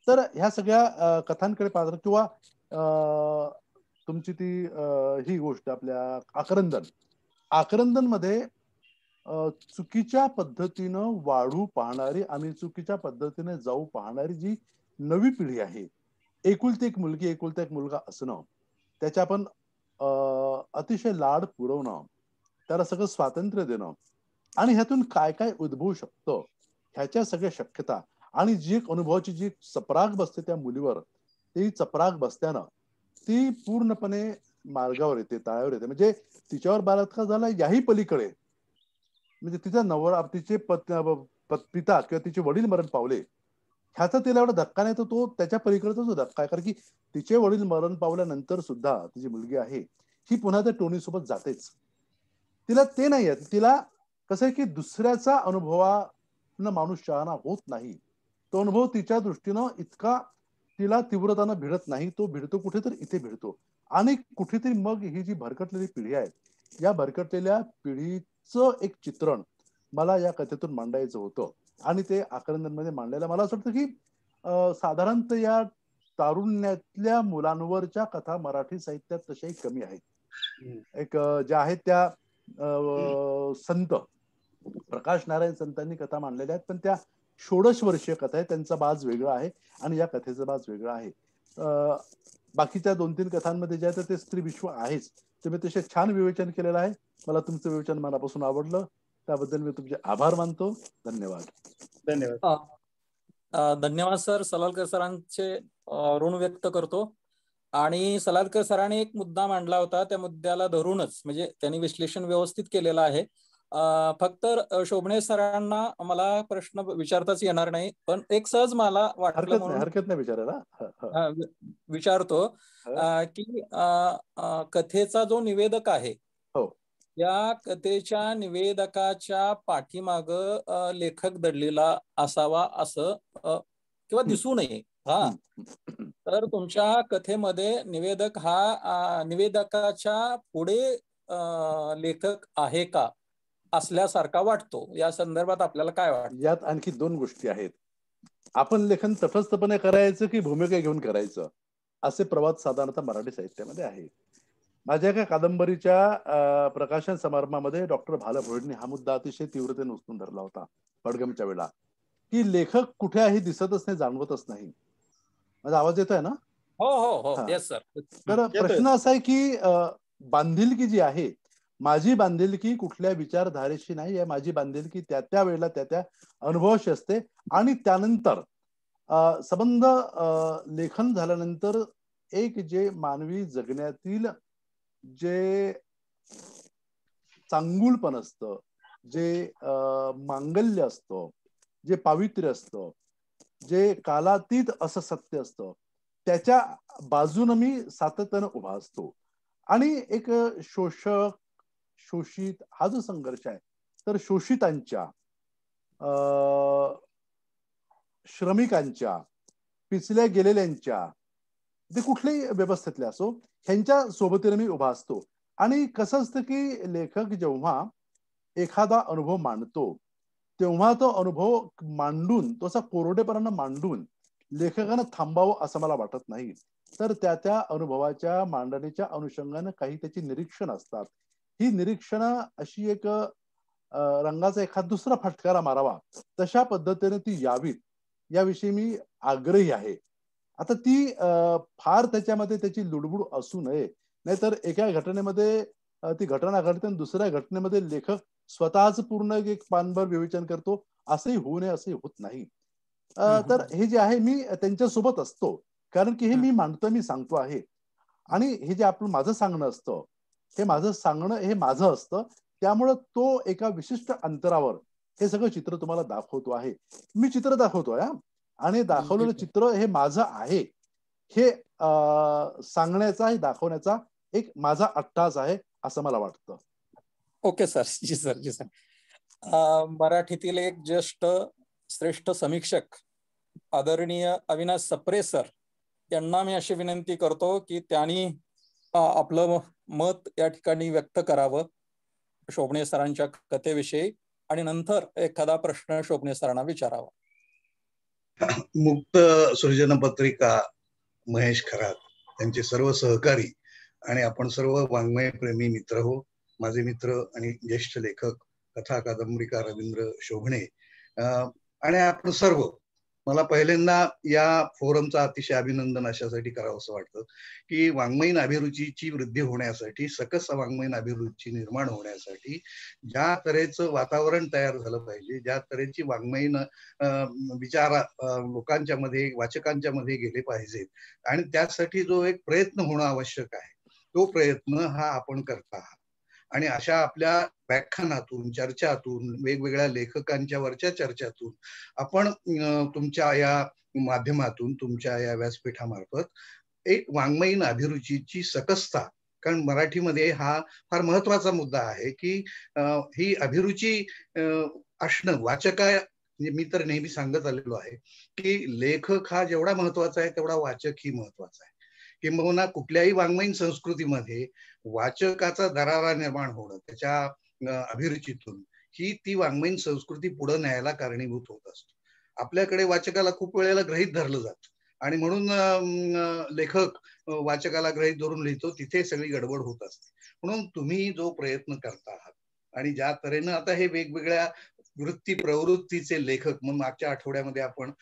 तर ह्या सगळ्या कथांकडे पाहता, किंवा तुमची ती ही गोष्ट आपल्या आक्रंदन मध्ये चुकीच्या पद्धतीनं वाढू पाहणारी आणि चुकीच्या पद्धतीने जाऊ पाहणारी जी नवी पिढी आहे, एकुलती एक मुलगी एकुलता एक मुलगा असणं, त्याच्या आपण अतिशय लाड पुरवणं, त्याला सगळं स्वातंत्र्य देणं, आणि ह्यातून काय काय उद्भवू शकतं ह्याच्या सगळ्या शक्यता, आणि जी एक अनुभवाची जी चपराक बसते त्या मुलीवर, ती चपराक बसत्यानं ती पूर्णपणे मार्गावर येते, तळावर येते. म्हणजे तिच्यावर बलात्कार झाला याही पलीकडे, म्हणजे तिचा नवरा, तिचे पिता किंवा तिचे वडील मरण पावले ह्याचा तिला एवढा धक्का नाही, तर तो त्याच्या पलीकडचा जो धक्का आहे. कारण की तिचे वडील मरण पावल्यानंतर सुद्धा तिची मुलगी आहे ही पुन्हा त्या टोनीसोबत जातेच. तिला ते नाही आहे, तिला कसं आहे की दुसऱ्याचा अनुभवानं माणूस शहाणा होत नाही. तो अनुभव तिच्या दृष्टीनं इतका तिला तीव्रतानं भिडत नाही, तो भिडतो कुठेतरी इथे भिडतो. आणि कुठेतरी मग ही जी भरकटलेली पिढी आहे, या भरकटलेल्या पिढीचं एक चित्रण मला या कथेतून मांडायचं होतं, आणि ते आक्रंदनमध्ये मांडायला मला असं वाटतं की साधारणतः या तारुण्यातल्या मुलांवरच्या कथा मराठी साहित्यात तशाही कमी आहेत. एक ज्या आहेत त्या संत प्रकाश नारायण संतांनी कथा मांडलेल्या आहेत, पण त्या 16 वर्षीय कथा आहे, त्यांचा बाज वेगळा आहे आणि या कथेचा बाज वेगळा आहे. बाकीच्या 2-3 कथांमध्ये जे आहे ते स्त्री विश्व आहेच. तुम्ही तसे छान विवेचन केलेलं आहे. मला तुमचं विवेचन मनापासून आवडलं, त्याबद्दल मी तुमचे आभार मानतो. धन्यवाद. धन्यवाद. धन्यवाद सर. सलालकर सरांचे ऋण व्यक्त करतो. आणि सलालकर सरांनी एक मुद्दा मांडला होता, त्या मुद्द्याला धरूनच म्हणजे त्यांनी विश्लेषण व्यवस्थित केलेलं आहे. फक्त शोभणे सरांना मला प्रश्न विचारताच येणार नाही, पण एक सहज मला वाटलं म्हणून हरकत नाही विचारायला विचारतो की कथेचा जो निवेदक आहे, हो, या कथेच्या निवेदकाच्या पाठीमाग लेखक दडलेला असावा असं किंवा दिसू नये. हा, तर तुमच्या कथेमध्ये निवेदक हा निवेदकाच्या पुढे लेखक आहे का असल्यासारखा वाटतो. या संदर्भात आपल्याला काय वाटतं? यात आणखी 2 गोष्टी आहेत. आपण लेखन तटस्थपणे करायचं की भूमिका घेऊन करायचं, असे प्रवाद साधारणतः मराठी साहित्यामध्ये आहे. माझ्या एका कादंबरीच्या प्रकाशन समारंभामध्ये डॉक्टर भाला भोळेंनी हा मुद्दा अतिशय तीव्रतेने उचलून धरला होता पडगमच्या वेळेला, की लेखक कुठे आहे दिसतच नाही, जाणवतच नाही. माझा आवाज येतोय ना? हो हो हो, येस सर. तर प्रश्न असा आहे की बांधिलकी जी आहे, माझी बांधिलकी कुठल्या विचारधारेशी नाही आहे, माझी बांधिलकी त्या वेळेला त्या अनुभवाशी असते. आणि त्यानंतर संबंध लेखन झाल्यानंतर एक जे मानवी जगण्यातील जे चांगुलपण असतं, जे मांगल्य असतं, जे पावित्र्य असतं, जे कालातीत असं सत्य असतं, त्याच्या बाजूने मी सातत्यानं उभा असतो. आणि एक शोषक शोषित हा जो संघर्ष आहे, तर शोषितांच्या, श्रमिकांच्या, पिचल्या गेलेल्यांच्या, ते कुठल्याही व्यवस्थेतले असो, ह्यांच्या सोबतीने मी उभा असतो. आणि कसं असतं की लेखक जेव्हा एखादा अनुभव मांडतो, तेव्हा तो अनुभव मांडून, तो असा कोरडेपणानं मांडून लेखकानं थांबावं असं मला वाटत नाही. तर त्या अनुभवाच्या मांडणीच्या अनुषंगानं काही त्याची निरीक्षण असतात. ही निरीक्षणं अशी एक रंगाचा एखाद दुसरा फटकारा मारावा तशा पद्धतीने ती यावीत, याविषयी मी आग्रही आहे. आता ती फार त्याच्यामध्ये त्याची लुडबुड असू नये, नाहीतर एका घटनेमध्ये ती घटना घडते आणि दुसऱ्या घटनेमध्ये लेखक स्वतःच पूर्ण एक पानभर विवेचन करतो, असंही होऊ नये, असंही होत नाही. तर हे जे आहे मी त्यांच्या सोबत असतो, कारण की हे मी मांडतोय, मी सांगतो आहे. आणि हे जे आपण माझं सांगणं असतं, हे माझं सांगणं हे माझं असतं, त्यामुळं तो एका विशिष्ट अंतरावर हे सगळं चित्र तुम्हाला दाखवतो आहे. मी चित्र दाखवतोय हा, आणि दाखवलेलं चित्र हे माझं आहे हे सांगण्याचा, हे दाखवण्याचा एक माझा अट्टास आहे असं मला वाटतं. Okay sir. जी सर, जी सर. मराठीतील एक ज्येष्ठ श्रेष्ठ समीक्षक आदरणीय अविनाश सप्रे सर यांना मी अशी विनंती करतो की त्यांनी आपलं मत या ठिकाणी व्यक्त करावं शोभणे सरांच्या कथेविषयी, आणि नंतर एखादा प्रश्न शोभणे सरांना विचारावा. मुक्त सृजन पत्रिका महेश खरात, त्यांचे सर्व सहकारी आणि आपण सर्व वाङ्मय प्रेमी मित्र हो, माझे मित्र आणि ज्येष्ठ लेखक कथा कादंबरीकार रवींद्र शोभणे, आणि आपण सर्व, मला पहिल्यांदा या फोरमचा अतिशय अभिनंदन अशासाठी करावं असं वाटतं की वाङ्मयीन अभिरुचीची वृद्धी होण्यासाठी, सकस वाङ्मयीन अभिरुची निर्माण होण्यासाठी ज्या तऱ्हेचं वातावरण तयार झालं पाहिजे, ज्या तऱ्हेची वाङ्मयीन विचार लोकांच्या मध्ये, वाचकांच्या मध्ये गेले पाहिजेत, आणि त्यासाठी जो एक प्रयत्न होणं आवश्यक आहे, तो प्रयत्न हा आपण करत आहात. आणि अशा आपल्या व्याख्यानातून, चर्चातून, वेगवेगळ्या लेखकांच्या वरच्या चर्चातून आपण तुमच्या या माध्यमातून, तुमच्या या व्यासपीठामार्फत एक वाङ्मयीन अभिरुचीची सकसता, कारण मराठीमध्ये हा फार महत्वाचा मुद्दा आहे की ही अभिरुची असणं, वाचका, मी तर नेहमी सांगत आलेलो आहे की लेखक हा जेवढा महत्वाचा आहे तेवढा वाचक ही महत्वाचा आहे. किंबहुना कुठल्याही वाङ्मयीन संस्कृतीमध्ये वाचकाचा दरारा निर्माण होणं त्याच्या अभिरुचीतून ही ती वाङ्मयीन संस्कृती पुढे न्यायला कारणीभूत होत असतो. आपल्याकडे वाचकाला खूप वेळेला गृहीत धरलं जातं आणि म्हणून लेखक वाचकाला गृहीत धरून लिहितो, तिथे सगळी गडबड होत असते. म्हणून तुम्ही जो प्रयत्न करता आहात आणि ज्या तऱ्हेनं आता हे वेगवेगळ्या वृत्ती प्रवृत्तीचे लेखक, मग मागच्या आठवड्यामध्ये आपण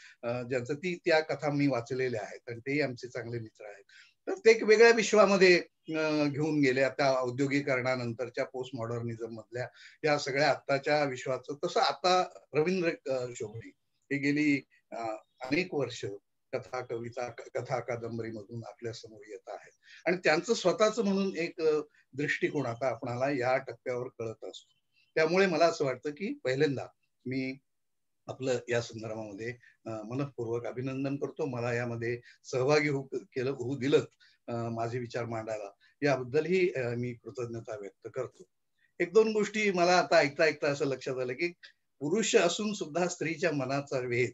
ज्यांचं त्या कथा मी वाचलेल्या आहेत आणि तेही आमचे चांगले मित्र आहेत, तर ते एक वेगळ्या विश्वामध्ये घेऊन गेले. आता औद्योगिकरणानंतरच्या पोस्ट मॉडर्निझम मधल्या या सगळ्या आत्ताच्या विश्वाचं, तसं आता रवींद्र शोभणे हे गेली अनेक वर्ष कथा, कविता, कथा कादंबरी मधून आपल्या समोर येत आहेत आणि त्यांचं स्वतःच म्हणून एक दृष्टिकोन आता आपणाला या टप्प्यावर कळत असतो. त्यामुळे मला असं वाटतं की पहिल्यांदा मी आपलं या संदर्भामध्ये मनःपूर्वक अभिनंदन करतो. मला यामध्ये सहभागी होऊ दिलं, माझे विचार मांडायला, याबद्दलही मी कृतज्ञता व्यक्त करतो. एक दोन गोष्टी मला आता ऐकता ऐकता असं लक्षात आलं की पुरुष असून सुद्धा स्त्रीच्या मनाचा वेध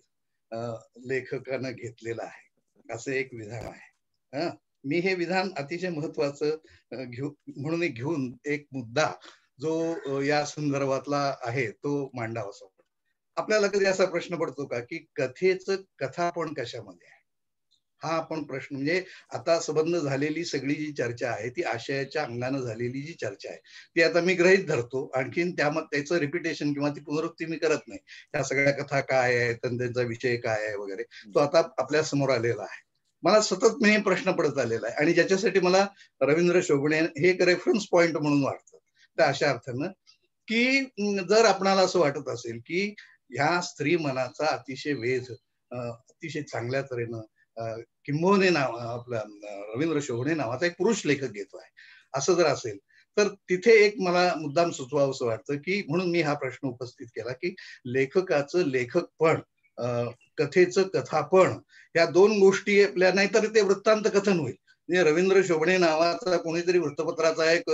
लेखकानं घेतलेला आहे, असं एक विधान आहे. मी हे विधान अतिशय महत्वाचं म्हणून घेऊन एक मुद्दा जो या संदर्भातला आहे तो मांडावा असं. आपल्याला कधी असा प्रश्न पडतो का की कथेचं कथापण कशामध्ये आहे? हा आपण प्रश्न, म्हणजे आता संबंध झालेली सगळी जी चर्चा आहे ती आशयाच्या अंगानं झालेली जी चर्चा आहे ती आता मी गृहीत धरतो. आणखीन त्याचं रिपिटेशन किंवा ती पुनरुक्ती मी करत नाही. त्या सगळ्या कथा काय आहेत, त्यांचा विषय काय आहे वगैरे, तो आता आपल्या समोर आलेला आहे. मला सतत मी प्रश्न पडत आलेला आहे आणि ज्याच्यासाठी मला रवींद्र शोभणे हे एक रेफरन्स पॉइंट म्हणून वाटतं. तर अशा अर्थानं की जर आपणाला असं वाटत असेल की ह्या स्त्री मनाचा अतिशय वेध अतिशय चांगल्या तऱ्हेनं किंबहुना नाव आपला रवींद्र शोभणे नावाचा एक पुरुष लेखक घेतो आहे, असं जर असेल तर तिथे एक मला मुद्दाम सुचवावं असं वाटतं की, म्हणून मी हा प्रश्न उपस्थित केला की लेखकाचं लेखकपण, कथेचं कथापण, या दोन गोष्टी आपल्या, नाहीतर ते वृत्तांत कथन होईल. म्हणजे रवींद्र शोभणे नावाचा कोणीतरी वृत्तपत्राचा एक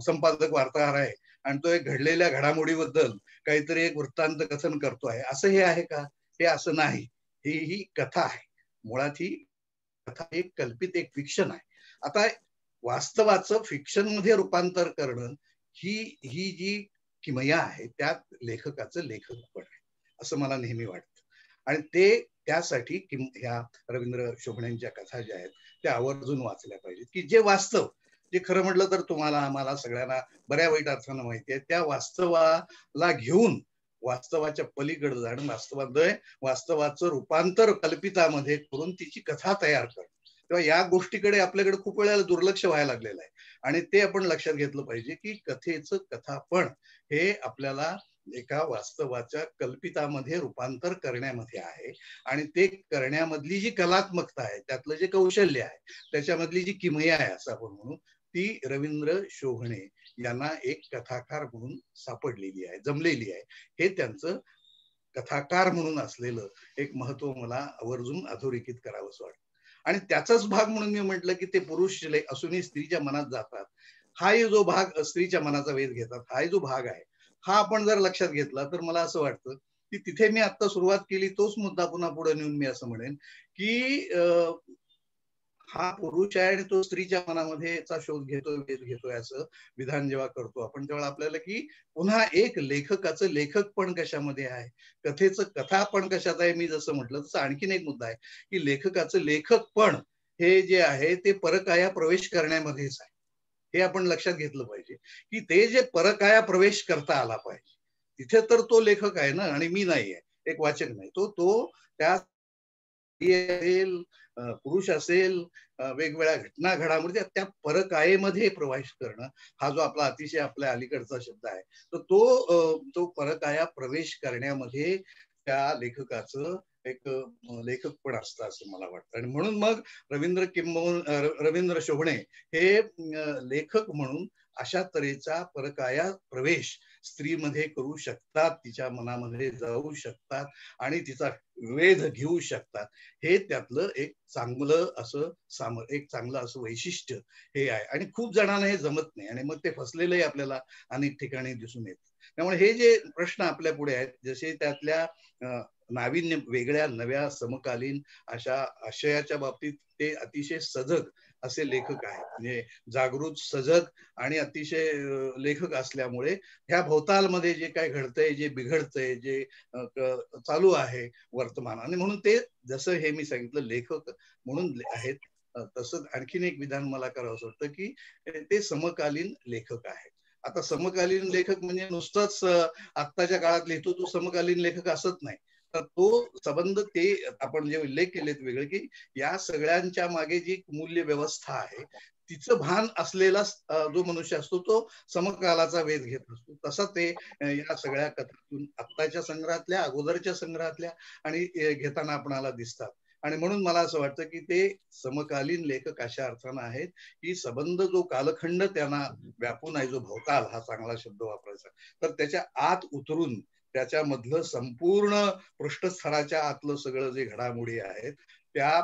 संपादक वार्ताहर आहे आणि तो एक घडलेल्या घडामोडीबद्दल काहीतरी एक वृत्तांत कथन करतो आहे, असं हे आहे का? हे असं नाही. ही कथा आहे, मुळात ही कथा एक कल्पित एक फिक्शन आहे. आता वास्तवाचं फिक्शन मध्ये रूपांतर करणं ही जी किमया आहे त्यात लेखकाचं लेखकपण आहे असं मला नेहमी वाटतं. आणि ते त्यासाठी ह्या रवींद्र शोभणेंच्या कथा ज्या आहेत त्या आवर्जून वाचल्या पाहिजेत, की जे वास्तव, जे खरं म्हटलं तर तुम्हाला आम्हाला सगळ्यांना बऱ्या वाईट अर्थानं माहिती आहे, त्या वास्तवाला घेऊन वास्तवाच्या पलीकडे जाणं, वास्तवाचं रूपांतर कल्पितामध्ये करून तिची कथा तयार करणं. तेव्हा या गोष्टीकडे आपल्याकडे खूप वेळेला दुर्लक्ष व्हायला लागलेलं आहे आणि ते आपण लक्षात घेतलं पाहिजे की कथेचं कथापण हे आपल्याला एका वास्तवाच्या कल्पितामध्ये रूपांतर करण्यामध्ये आहे आणि ते करण्यामधली जी कलात्मकता आहे, त्यातलं जे कौशल्य आहे, त्याच्यामधली जी किमया आहे असं आपण म्हणू, ती रवींद्र शोभणे यांना एक कथाकार म्हणून सापडलेली आहे, जमलेली आहे. हे त्यांचं कथाकार म्हणून असलेलं एक महत्व मला आवर्जून अधोरेखित करावंसं वाटतं. आणि त्याचाच भाग म्हणून मी म्हटलं की ते पुरुष असूनही स्त्रीच्या मनात जातात, हाही जो भाग स्त्रीच्या मनाचा वेध घेतात, हाही जो भाग आहे, हा आपण जर लक्षात घेतला तर मला असं वाटतं की तिथे मी आता सुरुवात केली तोच मुद्दा पुन्हा पुढे नेऊन मी असं म्हणेन की हा पुरुष आहे आणि तो स्त्रीच्या मनामध्येचा शोध घेतोय, वेध घेतोय असं विधान जेव्हा करतो आपण, तेव्हा आपल्याला की पुन्हा एक लेखकाचं लेखक पण कशामध्ये आहे, कथेचं कथा पण कशात आहे. मी जसं म्हटलं तसं आणखीन एक मुद्दा आहे की लेखकाचं लेखक पण हे जे आहे ते परकाया प्रवेश करण्यामध्येच आहे. हे आपण लक्षात घेतलं पाहिजे की ते जे परकाया प्रवेश करता आला पाहिजे, तिथे तर तो लेखक आहे ना, आणि मी नाही आहे, एक वाचक नाही. तो त्या असेल, पुरुष असेल, वेगवेगळ्या घटना घडामोडी त्या परकायेमध्ये प्रवेश करणं, हा जो आपला अतिशय आपल्या अलीकडचा शब्द आहे, तर तो परकाया प्रवेश करण्यामध्ये त्या लेखकाचं एक लेखक पण असतं असं मला वाटतं. आणि म्हणून मग रवींद्र शोभणे हे लेखक म्हणून अशा तऱ्हेचा परकाया प्रवेश स्त्रीमध्ये करू शकतात, तिच्या मनामध्ये जाऊ शकतात आणि तिचा वेध घेऊ शकतात. हे त्यातलं एक चांगलं असं वैशिष्ट्य हे आहे. आणि खूप जणांना हे जमत नाही आणि मग ते फसलेलंही आपल्याला अनेक ठिकाणी दिसून येतं. त्यामुळे हे जे प्रश्न आपल्या पुढे आहेत, जसे त्यातल्या नाविन्य, वेगळ्या नव्या समकालीन अशा आशयाच्या बाबतीत ते अतिशय सजग असे लेखक आहेत. म्हणजे जागृत, सजग आणि अतिशय लेखक असल्यामुळे ह्या भोवतालमध्ये जे काय घडतंय, जे बिघडतंय, जे चालू आहे वर्तमान, आणि म्हणून ते जसं हे मी सांगितलं लेखक म्हणून आहेत, तसंच आणखीन एक विधान मला करावंसं वाटतं की ते समकालीन लेखक आहेत. आता समकालीन लेखक म्हणजे नुसतंच आत्ताच्या काळात लिहितो तो समकालीन लेखक असत नाही, तर तो संबंध ते आपण जे उल्लेख केलेत वेगळे की या सगळ्यांच्या मागे जी मूल्य व्यवस्था आहे तिचं भान असलेला जो मनुष्य असतो तो समकालाचा वेध घेत असतो. तसा ते या सगळ्या कथातून आत्ताच्या संग्रहातल्या, अगोदरच्या संग्रहातल्या आणि घेताना आपणाला दिसतात. आणि म्हणून मला असं वाटतं की ते समकालीन लेखक अशा अर्थानं आहेत की संबंध जो कालखंड त्यांना व्यापून आहे, जो भोवताल हा चांगला शब्द वापरायचा, तर त्याच्या आत उतरून त्याच्यामधलं संपूर्ण पृष्ठस्तराच्या आतलं सगळं जे घडामोडी आहेत त्या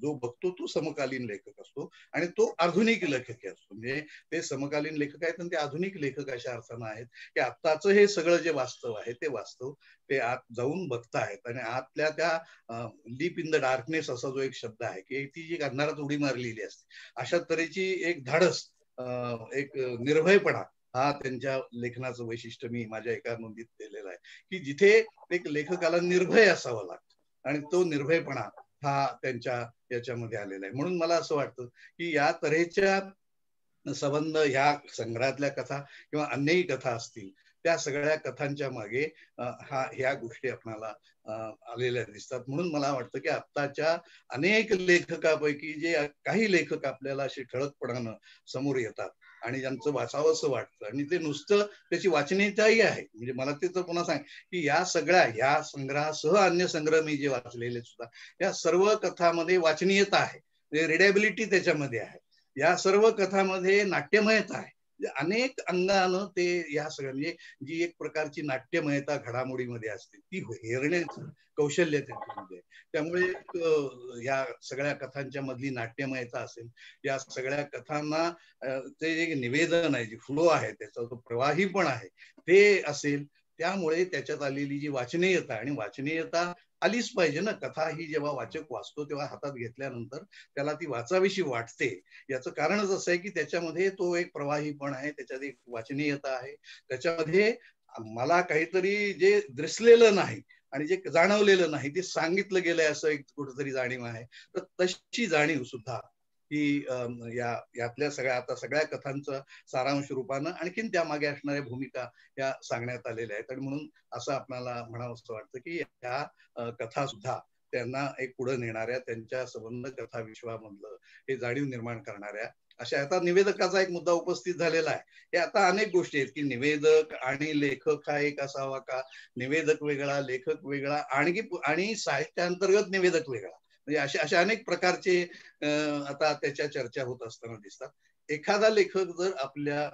जो बघतो तो समकालीन लेखक असतो आणि तो आधुनिक लेखक असतो. म्हणजे ते समकालीन लेखक आहेत आणि ते आधुनिक लेखक अशा अर्थानं आहेत की आत्ताचं हे सगळं जे वास्तव आहे ते वास्तव ते आत जाऊन बघतायत. आणि आतल्या त्या डीप इन द डार्कनेस असा जो एक शब्द आहे की ती जी अंधारात उडी मारलेली असते, अशा तऱ्हेची एक धाडस, एक निर्भयपणा, हा त्यांच्या लेखनाचं वैशिष्ट्य मी माझ्या एका नोंदीत दिलेलं आहे की जिथे एक लेखकाला निर्भय असावं लागतं आणि तो निर्भयपणा हा त्यांच्या याच्यामध्ये आलेला आहे. म्हणून मला असं वाटतं की या तऱ्हेच्या संबंध ह्या संग्रहातल्या कथा किंवा अन्यही कथा असतील त्या सगळ्या कथांच्या मागे ह्या गोष्टी आपल्याला आलेल्या दिसतात. म्हणून मला वाटतं की आत्ताच्या अनेक लेखकापैकी जे काही लेखक आपल्याला असे ठळकपणानं समोर येतात आणि ज्यांचं वाचावं असं वाटतं आणि ते नुसतं त्याची वाचनीयताही आहे. म्हणजे मला ते तर पुन्हा सांग की या सगळ्या ह्या संग्रहासह अन्य संग्रह मी जे वाचलेले सुद्धा या सर्व कथामध्ये वाचनीयता आहे, रिडेबिलिटी त्याच्यामध्ये आहे. या सर्व कथामध्ये नाट्यमयता आहे. अनेक अंगानं ते या सगळ्या म्हणजे जी एक प्रकारची नाट्यमयता घडामोडीमध्ये असते ती हेरण्याचं कौशल्य त्यांच्यामध्ये. त्यामुळे या सगळ्या कथांच्या मधली नाट्यमयता असेल, या सगळ्या कथांना ते जे निवेदन आहे, जी फ्लो आहे, त्याचा जो प्रवाही पण आहे ते असेल, त्यामुळे त्याच्यात आलेली जी वाचनीयता, आणि वाचनीयता आलीच पाहिजे ना. कथा ही जेव्हा वाचक वाचतो तेव्हा हातात घेतल्यानंतर त्याला ती वाचावीशी वाटते. याचं कारणच असं आहे की त्याच्यामध्ये तो एक प्रवाही पण आहे, त्याच्यात एक वाचनीयता आहे, त्याच्यामध्ये मला काहीतरी जे दिसलेलं नाही आणि जे जाणवलेलं नाही ते सांगितलं गेलंय असं एक कुठेतरी जाणीव आहे. तर तशी जाणीव सुद्धा ही यातल्या सगळ्या कथांचं सारांश रूपानं आणखीन त्या मागे असणाऱ्या भूमिका या सांगण्यात आलेल्या आहेत. आणि म्हणून असं आपल्याला म्हणावं असं वाटतं की या कथा सुद्धा त्यांना एक पुढे नेणाऱ्या, त्यांच्या संबंध कथा विश्वामधलं हे जाणीव निर्माण करणाऱ्या अशा. आता निवेदकाचा एक मुद्दा उपस्थित झालेला आहे. हे आता अनेक गोष्टी आहेत की निवेदक आणि लेखक हा एक असावा का, निवेदक वेगळा, लेखक वेगळा, आणि साहित्याअंतर्गत निवेदक वेगळा, म्हणजे अशा अनेक प्रकारचे आता त्याच्या चर्चा होत असताना दिसतात. एखादा लेखक जर आपल्या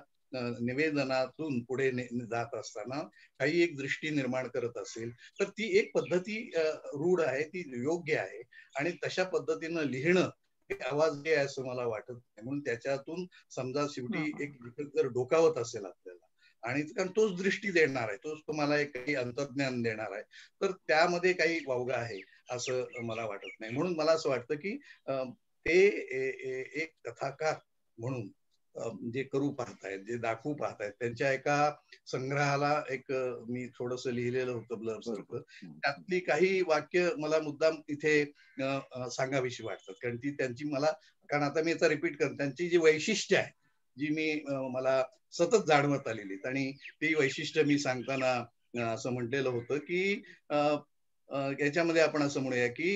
निवेदनातून पुढे जात असताना काही एक दृष्टी निर्माण करत असेल तर ती एक पद्धती रूढ आहे, ती योग्य आहे आणि तशा पद्धतीनं लिहिणं हे आवाज आहे असं मला वाटत नाही. म्हणून त्याच्यातून समजा शेवटी एक लेखक जर डोकावत असेल आपल्याला आणि कारण तोच दृष्टी देणार आहे, तोच तुम्हाला एक काही अंतर्ज्ञान देणार आहे, तर त्यामध्ये काही वावगा आहे असं मला वाटत नाही. म्हणून मला असं वाटतं की ते एक कथाकार म्हणून जे करू पाहतायत, जे दाखवू पाहतायत, त्यांच्या एका संग्रहाला एक मी थोडस लिहिलेलं होतं ब्लर सर्कल, त्यातली काही वाक्य मला मुद्दाम तिथे सांगावीशी वाटतात. कारण ती त्यांची मला, कारण आता मी याचा रिपीट करतो, त्यांची जी वैशिष्ट्य आहे जी मी मला सतत जाणवत आलेली आणि ती वैशिष्ट्य मी सांगताना असं म्हटलेलं होतं की याच्यामध्ये आपण असं म्हणूया की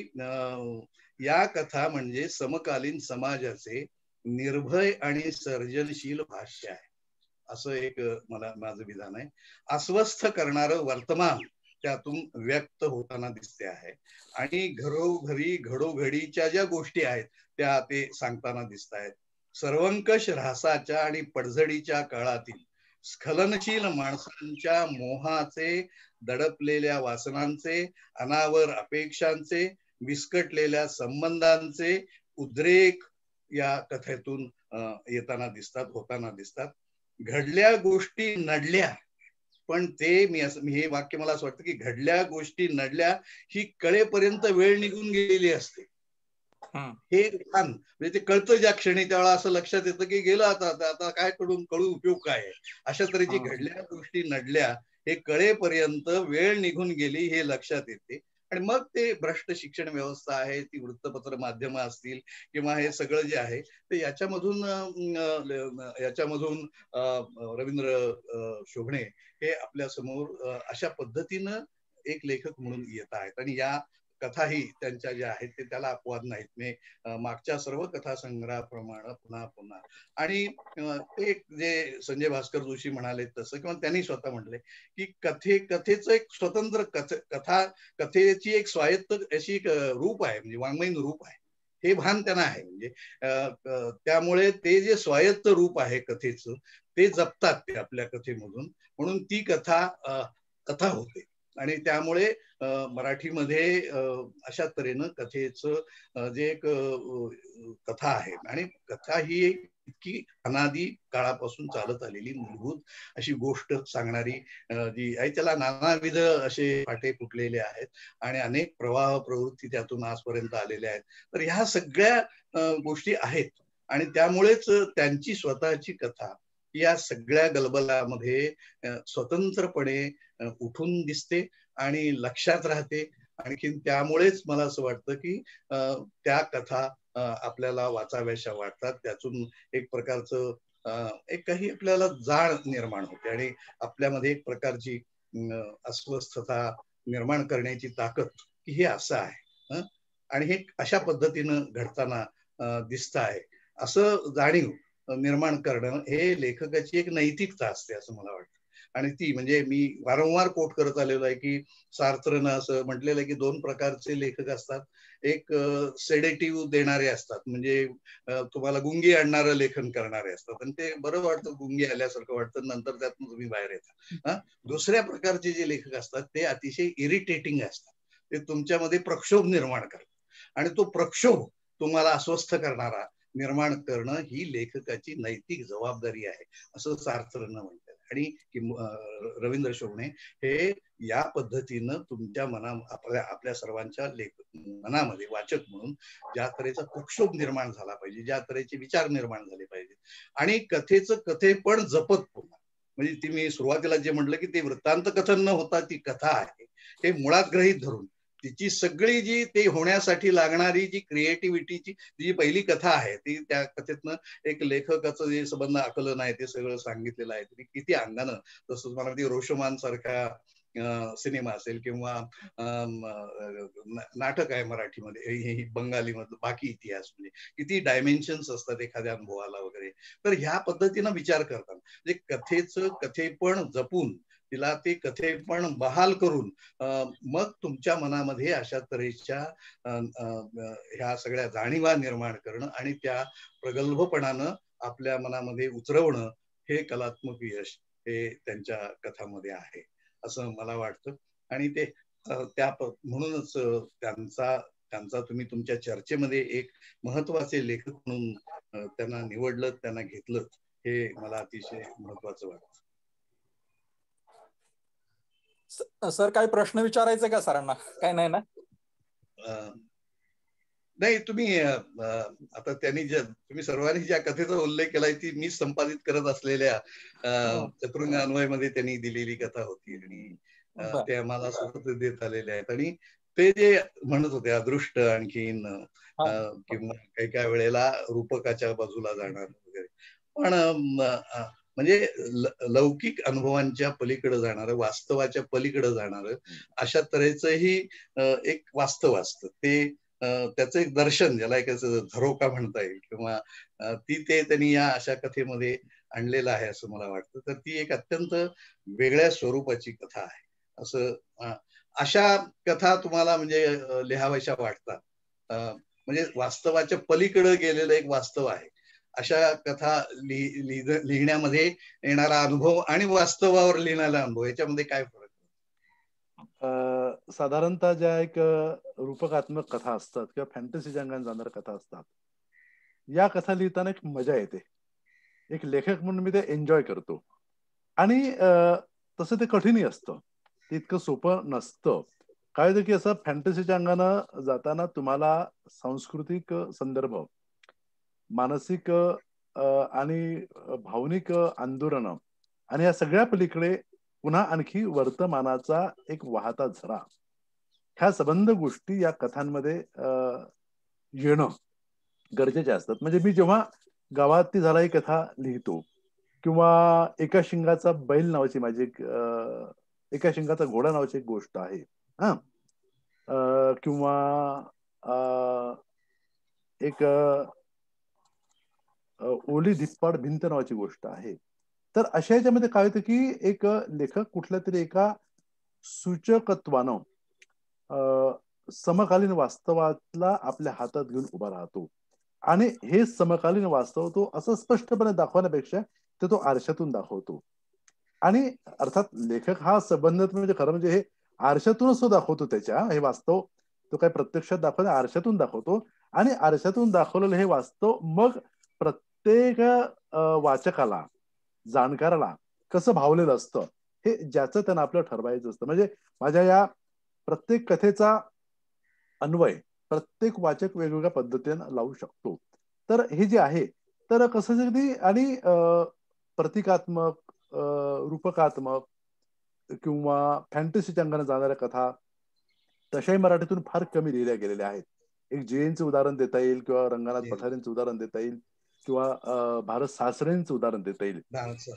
या कथा म्हणजे समकालीन समाजाचे निर्भय आणि सर्जनशील भाष्य आहे, असं एक माझं विधान आहे. अस्वस्थ करणारं वर्तमान त्यातून व्यक्त होताना दिसते आहे आणि घरोघरी घडोघडीच्या ज्या गोष्टी आहेत त्या ते सांगताना दिसत आहेत. सर्वंकष ऱ्हासाच्या आणि पडझडीच्या काळातील स्खलनशील माणसांच्या मोहाचे, दडपलेल्या वासनांचे, अनावर अपेक्षांचे, विस्कटलेल्या संबंधांचे उद्रेक या कथेतून येताना दिसतात, होताना दिसतात. घडल्या गोष्टी नडल्या, पण ते मी हे वाक्य मला असं वाटतं की घडल्या गोष्टी नडल्या ही कळेपर्यंत वेळ निघून गेलेली असते. हे छान, म्हणजे ते कळतं ज्या क्षणी त्यावेळेला असं लक्षात येतं की गेलं आता काय कळू उपयोग काय आहे. अशा तऱ्हेची घडल्या गोष्टी नडल्या हे कळेपर्यंत वेळ निघून गेली हे लक्षात येते. आणि मग ते भ्रष्ट शिक्षण व्यवस्था आहे, ती वृत्तपत्र माध्यमं असतील किंवा हे सगळं जे आहे ते याच्यामधून रवींद्र शोभणे हे आपल्या समोर अशा पद्धतीनं एक लेखक म्हणून येत आहेत. आणि या कथाही त्यांच्या ज्या आहेत ते त्याला अपवाद नाहीत. मी मागच्या सर्व कथा संग्रहाप्रमाणे पुन्हा पुन्हा आणि एक जे संजय भास्कर जोशी म्हणाले तसं किंवा त्यांनी स्वतः म्हटले की कथेचं एक स्वतंत्र कथेची एक स्वायत्त अशी एक रूप आहे, म्हणजे वाङ्मयीन रूप आहे, हे भान त्यांना आहे. म्हणजे त्यामुळे ते जे स्वायत्त रूप आहे कथेचं ते जपतात ते आपल्या कथेमधून, म्हणून ती कथा होते. आणि त्यामुळे मराठीमध्ये अशा तऱ्हेनं कथेचं जे एक कथा आहे आणि कथा ही इतकी अनादी काळापासून चालत आलेली मूलभूत अशी गोष्ट सांगणारी जी आहे, त्याला नानाविध असे फाटे फुटलेले आहेत आणि अनेक प्रवाह प्रवृत्ती त्यातून आजपर्यंत आलेल्या आहेत. तर ह्या सगळ्या गोष्टी आहेत आणि त्यामुळेच त्यांची स्वतःची कथा या सगळ्या गलबलामध्ये स्वतंत्रपणे उठून दिसते आणि लक्षात राहते. आणखीन त्यामुळेच मला असं वाटतं की त्या कथा आपल्याला वाचाव्याशा वाटतात. त्यातून एक प्रकारचं एक काही आपल्याला जाण निर्माण होते आणि आपल्यामध्ये एक प्रकारची अस्वस्थता निर्माण करण्याची ताकद की हे असं आहे आणि हे अशा पद्धतीनं घडताना दिसत आहे असं जाणीव निर्माण करणं हे लेखकाची एक नैतिकता असते असं मला वाटतं. आणि ती म्हणजे मी वारंवार कोट करत आलेलो आहे की सार्थरनं असं म्हटलेलं आहे की दोन प्रकारचे लेखक असतात. एक सेडेटिव्ह देणारे असतात, म्हणजे तुम्हाला गुंगी आणणारं लेखन करणारे असतात आणि ते बरं वाटतं, गुंगी आल्यासारखं वाटतं, नंतर त्यातून तुम्ही बाहेर येता. दुसऱ्या प्रकारचे जे लेखक असतात ते अतिशय इरिटेटिंग असतात, ते तुमच्यामध्ये प्रक्षोभ निर्माण करतात आणि तो प्रक्षोभ तुम्हाला अस्वस्थ करणारा निर्माण करणं ही लेखकाची नैतिक जबाबदारी आहे असं सार्थरनं म्हणतात. आणि रवींद्र शोभणे हे या पद्धतीनं तुमच्या आपल्या सर्वांच्या मनामध्ये वाचक म्हणून ज्या तऱ्हेचा प्रक्षोभ निर्माण झाला पाहिजे, ज्या तऱ्हेचे विचार निर्माण झाले पाहिजे आणि कथेचं कथेपण जपत पुन्हा, म्हणजे ती मी सुरुवातीला जे म्हटलं की ते वृत्तांत कथन न होता ती कथा आहे हे मुळात गृहीत धरून तिची सगळी जी ते होण्यासाठी लागणारी जी क्रिएटिव्हिटीची जी पहिली कथा आहे ती त्या कथेतनं एक लेखकाचं जे संबंध आकलन आहे ते सगळं सांगितलेलं आहे. तरी किती अंगानं, तसंच मला ती रोशमान सारखा सिनेमा असेल किंवा नाटक आहे मराठीमध्ये, बंगालीमधलं बाकी इतिहास, म्हणजे किती डायमेन्शन्स असतात एखाद्या अनुभवाला वगैरे. तर ह्या पद्धतीनं विचार करतात, म्हणजे कथेचं कथेपण जपून तिला ते कथेपण बहाल करून मग तुमच्या मनामध्ये अशा तऱ्हेच्या ह्या सगळ्या जाणीवा निर्माण करणं आणि त्या प्रगल्भपणानं आपल्या मनामध्ये उतरवणं हे कलात्मक यश हे त्यांच्या कथामध्ये आहे असं मला वाटतं. आणि ते म्हणूनच त्यांचा तुम्ही तुमच्या चर्चेमध्ये एक महत्वाचे लेखक म्हणून त्यांना निवडलं, त्यांना घेतलं, हे मला अतिशय महत्वाचं वाटतं. सर काही प्रश्न विचारायचे का सरांना? काय नाही ना? नाही, तुम्ही आता तुम्ही सर्वांनी ज्या कथेचा उल्लेख केलाय ती मी संपादित करत असलेल्या चतुरंग अन्वयमध्ये त्यांनी दिलेली कथा होती आणि ते आम्हाला सतत देत आलेले आहेत. आणि ते जे म्हणत होते अदृष्ट आणखीन किंवा काही वेळेला रूपकाच्या बाजूला जाणार वगैरे, पण म्हणजे लौकिक अनुभवांच्या पलीकडे जाणारं, वास्तवाच्या पलीकडे जाणारं अशा तऱ्हेचंही एक वास्तव असतं. त्याचं एक दर्शन, ज्याला एक झरोका म्हणता येईल, किंवा ते त्यांनी या अशा कथेमध्ये आणलेलं आहे असं मला वाटतं. तर ती एक अत्यंत वेगळ्या स्वरूपाची कथा आहे. असं अशा कथा तुम्हाला म्हणजे लिहाव्याशा वाटतात, म्हणजे वास्तवाच्या पलीकडे गेलेलं एक वास्तव आहे, अशा कथा लिहिण्यामध्ये येणारा अनुभव आणि वास्तवावर लिहिणारा अनुभव याच्यामध्ये काय फरक? साधारणतः ज्या एक रूपकात्मक कथा असतात किंवा फॅन्टसीच्या अंगाने जाणाऱ्या कथा असतात, या कथा लिहिताना एक मजा येते. एक लेखक म्हणून मी ते एन्जॉय करतो. आणि तसं ते कठीणही असतं, ते इतकं सोपं नसतं. काय होतं की असं फॅन्टसीच्या अंगानं जाताना तुम्हाला सांस्कृतिक संदर्भ, मानसिक आणि भावनिक आंदोलन आणि या सगळ्या पलीकडे पुन्हा आणखी वर्तमानाचा एक वाहता झरा, ह्या संबंध गोष्टी या कथांमध्ये येणं गरजेचे असतात. म्हणजे मी जेव्हा गावात झाला ही कथा लिहितो, किंवा एका शिंगाचा बैल नावाची माझी एका शिंगाचा घोडा नावाची एक गोष्ट आहे, किंवा एक ओली धिप्पाड भिंत नावाची गोष्ट आहे. तर अशा याच्यामध्ये काय होतं की एक लेखक कुठल्या तरी एका सूचकत्वानं समकालीन वास्तवातला आपल्या हातात घेऊन उभा राहतो. आणि हे समकालीन वास्तव तो असं स्पष्टपणे दाखवण्यापेक्षा तो आरशातून दाखवतो. आणि अर्थात लेखक हा संबंध म्हणजे खरं म्हणजे हे आरशातूनच तो दाखवतो. त्याच्या हे वास्तव तो काय प्रत्यक्षात दाखवतो, आरशातून दाखवतो. आणि आरशातून दाखवलेलं हे वास्तव मग प्रत्येक वाचकाला, जाणकाराला कसं भावलेलं असतं हे ज्याचं त्यांना आपलं ठरवायचं असतं. म्हणजे माझ्या या प्रत्येक कथेचा अन्वय प्रत्येक वाचक वेगवेगळ्या पद्धतीने लावू शकतो. तर हे जे आहे, तर कसं अगदी आणि प्रतिकात्मक, रूपकात्मक किंवा फॅन्टसीच्या अंगाने जाणाऱ्या कथा तशाही मराठीतून फार कमी लिहिल्या गेलेल्या आहेत. एक जयंतचं उदाहरण देता येईल, किंवा रंगनाथ पठारेंचं उदाहरण देता येईल, किंवा भारत सासरेंचं उदाहरण देता येईल.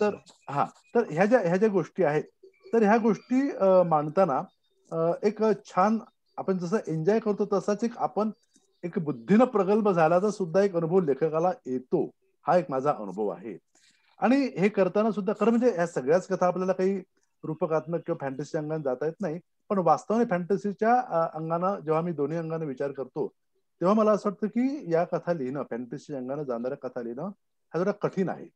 तर तर ह्या ज्या गोष्टी आहेत, तर ह्या गोष्टी मांडताना एक छान आपण जसं एन्जॉय करतो तसाच एक बुद्धीनं प्रगल्भ झाल्याचा सुद्धा एक अनुभव लेखकाला येतो. हा एक माझा अनुभव आहे. आणि हे करताना सुद्धा खरं म्हणजे ह्या सगळ्याच कथा आपल्याला काही रूपकात्मक किंवा फॅन्टसीच्या अंगाने जाता येत नाही. पण वास्तवाने फॅन्टसीच्या अंगानं जेव्हा मी दोन्ही अंगाने विचार करतो, तेव्हा मला असं वाटतं की या कथा लिहिणं, फॅन्टसीच्या अंगाने जाणाऱ्या कथा लिहिणं हा जरा कठीण आहे.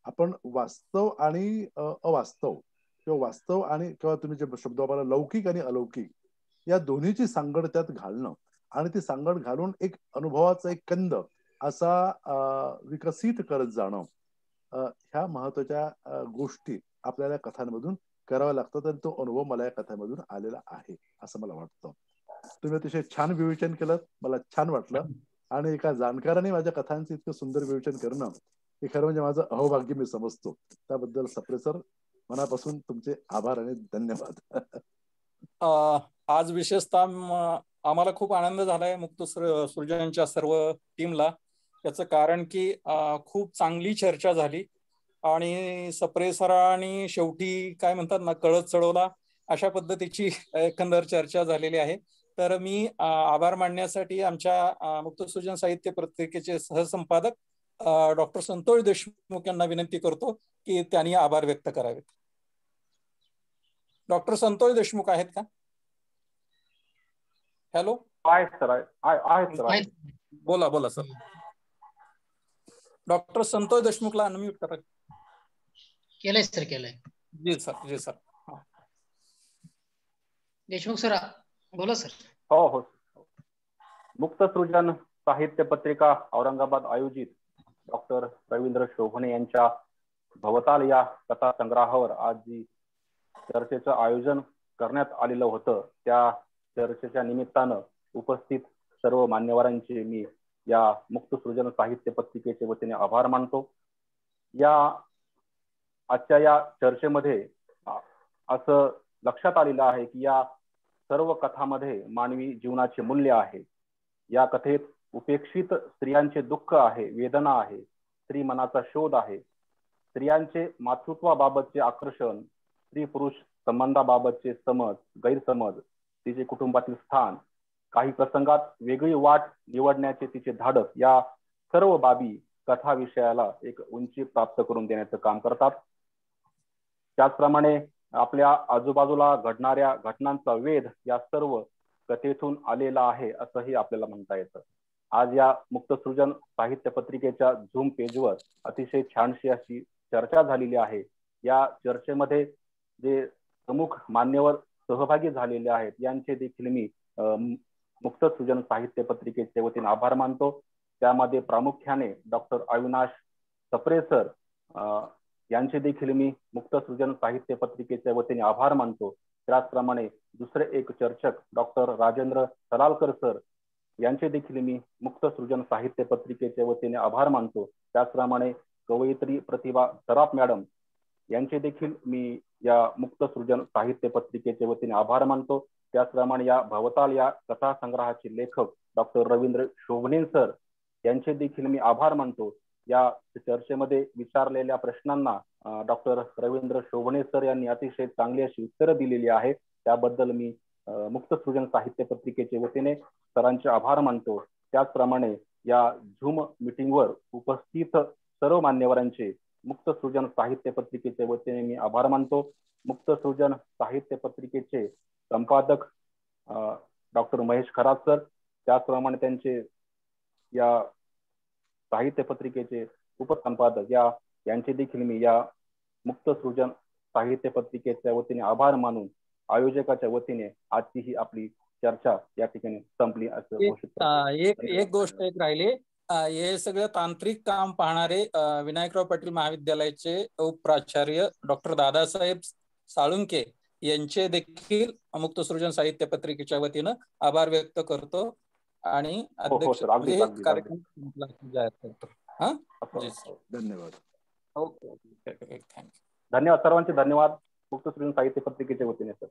आपण वास्तव आणि अवास्तव, किंवा वास्तव आणि किंवा तुम्ही जे शब्द वापरला लौकिक आणि अलौकिक, या दोन्हीची सांगड त्यात घालणं आणि ती सांगड घालून एक अनुभवाचा एक कंद असा विकसित करत जाणं, ह्या महत्वाच्या गोष्टी आपल्याला कथांमधून कराव्या लागतात. आणि तो अनुभव मला या कथांमधून आलेला आहे असं मला वाटतं. तुम्ही अतिशय छान विवेचन केलं, मला छान वाटलं. आणि एका जाणकाराने माझ्या कथांचं इतकं सुंदर विवेचन करणं हे खरं म्हणजे माझं अहोभाग्य मी समजतो. त्याबद्दल सप्रे सर मनापासून तुमचे आभार आणि धन्यवाद. आज विशेषतः आम्हाला खूप आनंद झालाय मुक्त सृजनच्या सर्व टीमला. याचं कारण की खूप चांगली चर्चा झाली आणि सप्रे सरांनी शेवटी काय म्हणतात ना, कळत चढवला अशा पद्धतीची एकंदर चर्चा झालेली आहे. तर मी आभार मानण्यासाठी आमच्या मुक्त सृजन साहित्य पत्रिकेचे सहसंपादक डॉक्टर संतोष देशमुख यांना विनंती करतो की त्यांनी आभार व्यक्त करावेत. डॉक्टर संतोष देशमुख आहेत का? हॅलो. आहेत सर, आहेत सर. बोला सर. डॉक्टर संतोष देशमुखला अनम्यूट करा. केलंय सर, केलंय. जी सर, जी सर. देशमुख सर बोला सर. हो हो. मुक्त सृजन साहित्य पत्रिका औरंगाबाद आयोजित डॉक्टर रवींद्र शोभणे यांच्या भवताल या कथा संग्रहावर आज जी चर्चेचं आयोजन करण्यात आलेलं होतं, त्या चर्चेच्या निमित्तानं उपस्थित सर्व मान्यवरांचे मी या मुक्त सृजन साहित्य पत्रिकेच्या वतीने आभार मानतो. या आजच्या या चर्चेमध्ये असं लक्षात आलेलं आहे की या सर्व कथामध्ये मानवी जीवनाचे मूल्य आहे. या कथेत उपेक्षित स्त्रियांचे दुःख आहे, वेदना आहे, स्त्री मनाचा शोध आहे, स्त्रियांचे मातृत्वाबाबतचे आकर्षण, स्त्री पुरुष संबंधाबाबतचे समज, गैरसमज, तिचे कुटुंबातील स्थान, काही प्रसंगात वेगळी वाट निवडण्याचे तिचे धाडस, या सर्व बाबी कथा विषयाला एक उंची प्राप्त करून देण्याचं काम करतात. त्याचप्रमाणे आपल्या आजूबाजूला घडणाऱ्या घटनांचा वेध या सर्व कथेतून आलेला आहे असंही आपल्याला म्हणता येतं. आज या मुक्त सृजन साहित्य पत्रिकेच्या झूम पेजवर अतिशय छानशी अशी चर्चा झालेली आहे. या चर्चेमध्ये जे प्रमुख मान्यवर सहभागी झालेले आहेत यांचे देखील मी मुक्त सृजन साहित्य पत्रिकेच्या वतीने आभार मानतो. त्यामध्ये प्रामुख्याने डॉक्टर अविनाश सप्रे सर यांचे देखील मी मुक्त सृजन साहित्य पत्रिकेच्या वतीने आभार मानतो. त्याचप्रमाणे दुसरे एक चर्चक डॉक्टर राजेंद्र सलालकर सर यांचे देखील मी मुक्त सृजन साहित्य पत्रिकेच्या वतीने आभार मानतो. त्याचप्रमाणे कवयित्री प्रतिभा सराफ मॅडम यांचे देखील मी या मुक्त सृजन साहित्य पत्रिकेच्या वतीने आभार मानतो. त्याचप्रमाणे या भवताल या कथा संग्रहाचे लेखक डॉक्टर रवींद्र शोभणे सर यांचे देखील मी आभार मानतो. या चर्चेमध्ये विचारलेल्या प्रश्नांना डॉक्टर रवींद्र शोभणे सर यांनी अतिशय चांगली अशी उत्तरं दिलेली आहे. त्याबद्दल मी मुक्त सृजन साहित्य पत्रिकेच्या वतीने सरांचे आभार मानतो. त्याचप्रमाणे या झूम मीटिंगवर उपस्थित सर्व मान्यवरांचे मुक्त सृजन साहित्य पत्रिकेच्या वतीने मी आभार मानतो. मुक्त सृजन साहित्य पत्रिकेचे संपादक डॉक्टर महेश खरात सर, त्याचप्रमाणे त्यांचे या साहित्य पत्रिकेचे उपसंपादक यांचे देखील मी या मुक्त सृजन साहित्य पत्रिकेच्या वतीने आभार मानून आयोजकाच्या वतीने आजची ही आपली चर्चा या ठिकाणी संपली असं घोषित करतो. एक गोष्ट एक राहिली. हे सगळं तांत्रिक काम पाहणारे विनायकराव पाटील महाविद्यालयाचे उपप्राचार्य डॉक्टर दादासाहेब साळुंके यांचे देखील मुक्त सृजन साहित्य पत्रिकेच्या वतीनं आभार व्यक्त करतो आणि अध्यक्ष कार्यक्रम जाहीर करतो. धन्यवाद. Okay, thank you. धन्यवाद सर्वांचे. धन्यवाद मुक्त सृजन साहित्य पत्रिकेच्या वतीने सर.